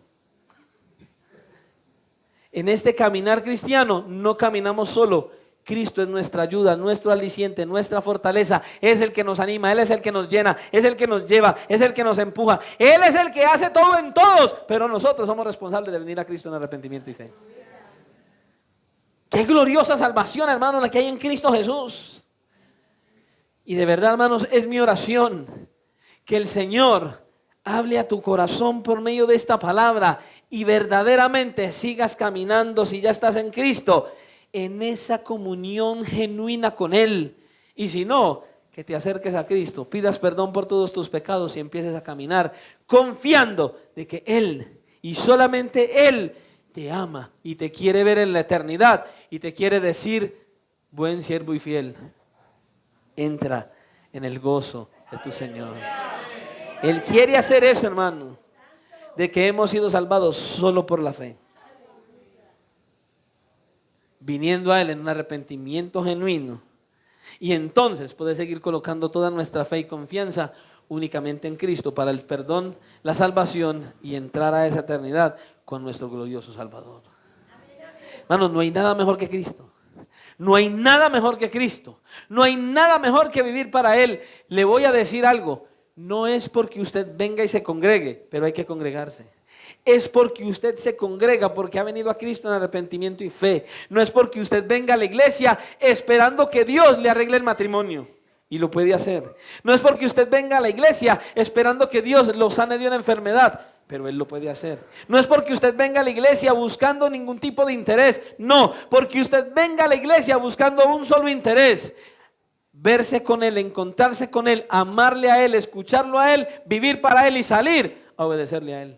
En este caminar cristiano no caminamos solo. Cristo es nuestra ayuda, nuestro aliciente, nuestra fortaleza. Es el que nos anima, Él es el que nos llena, es el que nos lleva, es el que nos empuja. Él es el que hace todo en todos, pero nosotros somos responsables de venir a Cristo en arrepentimiento y fe. Qué gloriosa salvación, hermanos, la que hay en Cristo Jesús. Y de verdad, hermanos, es mi oración que el Señor hable a tu corazón por medio de esta palabra y verdaderamente sigas caminando, si ya estás en Cristo, en esa comunión genuina con Él. Y si no, que te acerques a Cristo, pidas perdón por todos tus pecados y empieces a caminar confiando de que Él y solamente Él te ama y te quiere ver en la eternidad y te quiere decir, buen siervo y fiel, entra en el gozo de tu Señor. Él quiere hacer eso, hermano, de que hemos sido salvados solo por la fe, viniendo a Él en un arrepentimiento genuino, y entonces poder seguir colocando toda nuestra fe y confianza únicamente en Cristo para el perdón, la salvación y entrar a esa eternidad con nuestro glorioso Salvador. Hermanos, no hay nada mejor que Cristo. No hay nada mejor que Cristo. No hay nada mejor que vivir para Él. Le voy a decir algo. No es porque usted venga y se congregue, pero hay que congregarse. Es porque usted se congrega porque ha venido a Cristo en arrepentimiento y fe. No es porque usted venga a la iglesia esperando que Dios le arregle el matrimonio. Y lo puede hacer. No es porque usted venga a la iglesia esperando que Dios lo sane de una enfermedad, pero Él lo puede hacer. No es porque usted venga a la iglesia buscando ningún tipo de interés. No, porque usted venga a la iglesia buscando un solo interés: verse con Él, encontrarse con Él, amarle a Él, escucharlo a Él, vivir para Él y salir a obedecerle a Él.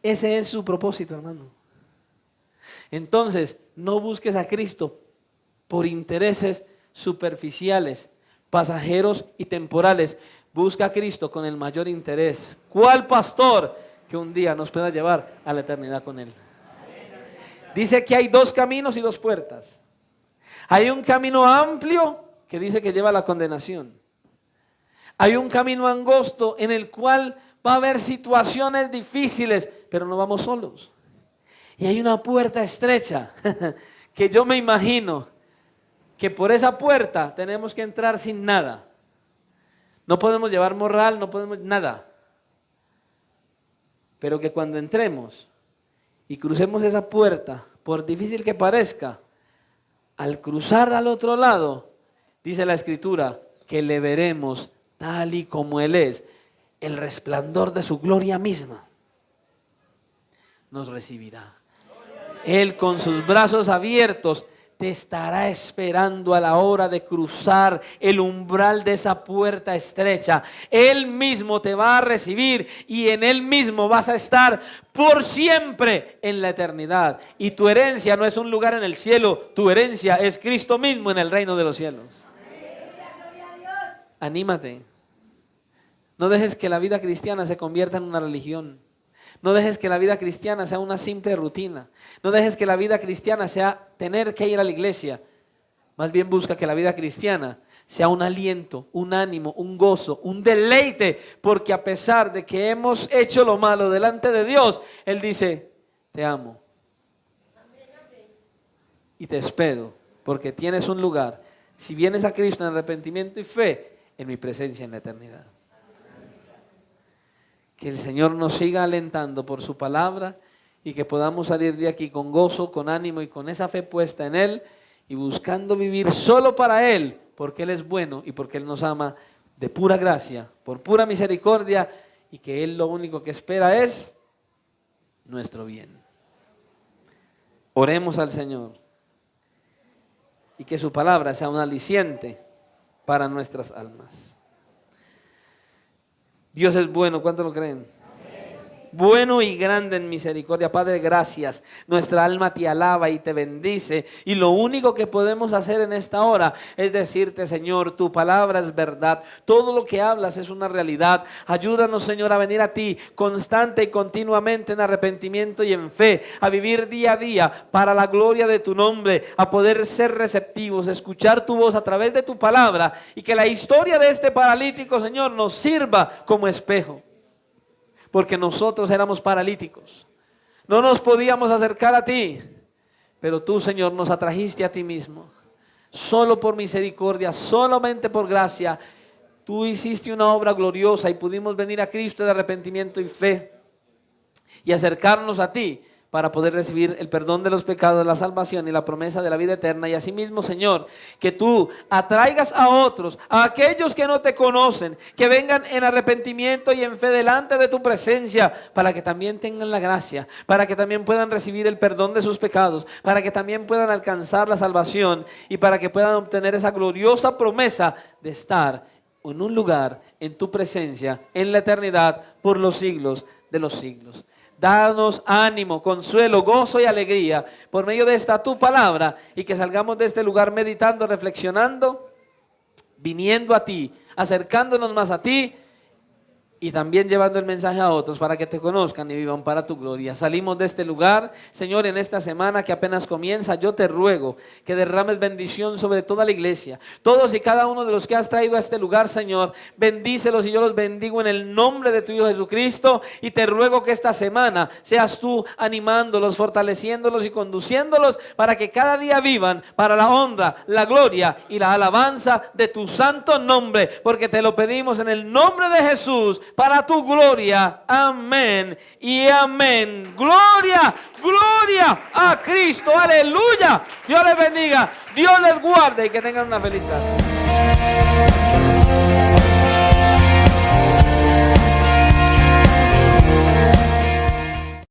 Ese es su propósito, hermano. Entonces, no busques a Cristo por intereses superficiales, pasajeros y temporales. Busca a Cristo con el mayor interés. ¿Cuál pastor? Que un día nos pueda llevar a la eternidad con Él. Dice que hay dos caminos y dos puertas. Hay un camino amplio que dice que lleva a la condenación. Hay un camino angosto en el cual va a haber situaciones difíciles, pero no vamos solos. Y hay una puerta estrecha que yo me imagino que por esa puerta tenemos que entrar sin nada. No podemos llevar morral, no podemos nada. Pero que cuando entremos y crucemos esa puerta, por difícil que parezca, al cruzar al otro lado, dice la Escritura, que le veremos tal y como Él es, el resplandor de su gloria misma. Nos recibirá. Él con sus brazos abiertos te estará esperando a la hora de cruzar el umbral de esa puerta estrecha. Él mismo te va a recibir y en Él mismo vas a estar por siempre en la eternidad. Y tu herencia no es un lugar en el cielo, tu herencia es Cristo mismo en el reino de los cielos. Anímate. No dejes que la vida cristiana se convierta en una religión. No dejes que la vida cristiana sea una simple rutina. No dejes que la vida cristiana sea tener que ir a la iglesia. Más bien busca que la vida cristiana sea un aliento, un ánimo, un gozo, un deleite. Porque a pesar de que hemos hecho lo malo delante de Dios, Él dice, te amo. Y te espero porque tienes un lugar. Si vienes a Cristo en arrepentimiento y fe, en mi presencia en la eternidad. Que el Señor nos siga alentando por su palabra y que podamos salir de aquí con gozo, con ánimo y con esa fe puesta en Él y buscando vivir solo para Él, porque Él es bueno y porque Él nos ama de pura gracia, por pura misericordia, y que Él lo único que espera es nuestro bien. Oremos al Señor y que su palabra sea un aliciente para nuestras almas. Dios es bueno, ¿cuántos lo creen? Bueno y grande en misericordia. Padre, gracias. Nuestra alma te alaba y te bendice. Y lo único que podemos hacer en esta hora es decirte, Señor, tu palabra es verdad. Todo lo que hablas es una realidad. Ayúdanos, Señor, a venir a ti constante y continuamente en arrepentimiento y en fe. A vivir día a día para la gloria de tu nombre. A poder ser receptivos, escuchar tu voz a través de tu palabra. Y que la historia de este paralítico, Señor, nos sirva como espejo. Porque nosotros éramos paralíticos, no nos podíamos acercar a ti, pero tú, Señor, nos atrajiste a ti mismo, solo por misericordia, solamente por gracia. Tú hiciste una obra gloriosa y pudimos venir a Cristo de arrepentimiento y fe y acercarnos a ti para poder recibir el perdón de los pecados, la salvación y la promesa de la vida eterna. Y asimismo, Señor, que tú atraigas a otros, a aquellos que no te conocen, que vengan en arrepentimiento y en fe delante de tu presencia, para que también tengan la gracia, para que también puedan recibir el perdón de sus pecados, para que también puedan alcanzar la salvación y para que puedan obtener esa gloriosa promesa de estar en un lugar en tu presencia, en la eternidad, por los siglos de los siglos. Danos ánimo, consuelo, gozo y alegría por medio de esta tu palabra, y que salgamos de este lugar meditando, reflexionando, viniendo a ti, acercándonos más a ti y también llevando el mensaje a otros para que te conozcan y vivan para tu gloria. Salimos de este lugar, Señor, en esta semana que apenas comienza. Yo te ruego que derrames bendición sobre toda la iglesia. Todos y cada uno de los que has traído a este lugar, Señor, bendícelos y yo los bendigo en el nombre de tu Hijo Jesucristo. Y te ruego que esta semana seas tú animándolos, fortaleciéndolos y conduciéndolos para que cada día vivan para la honra, la gloria y la alabanza de tu santo nombre. Porque te lo pedimos en el nombre de Jesús, para tu gloria. Amén y amén. Gloria, gloria a Cristo. Aleluya. Dios les bendiga, Dios les guarde y que tengan una feliz tarde.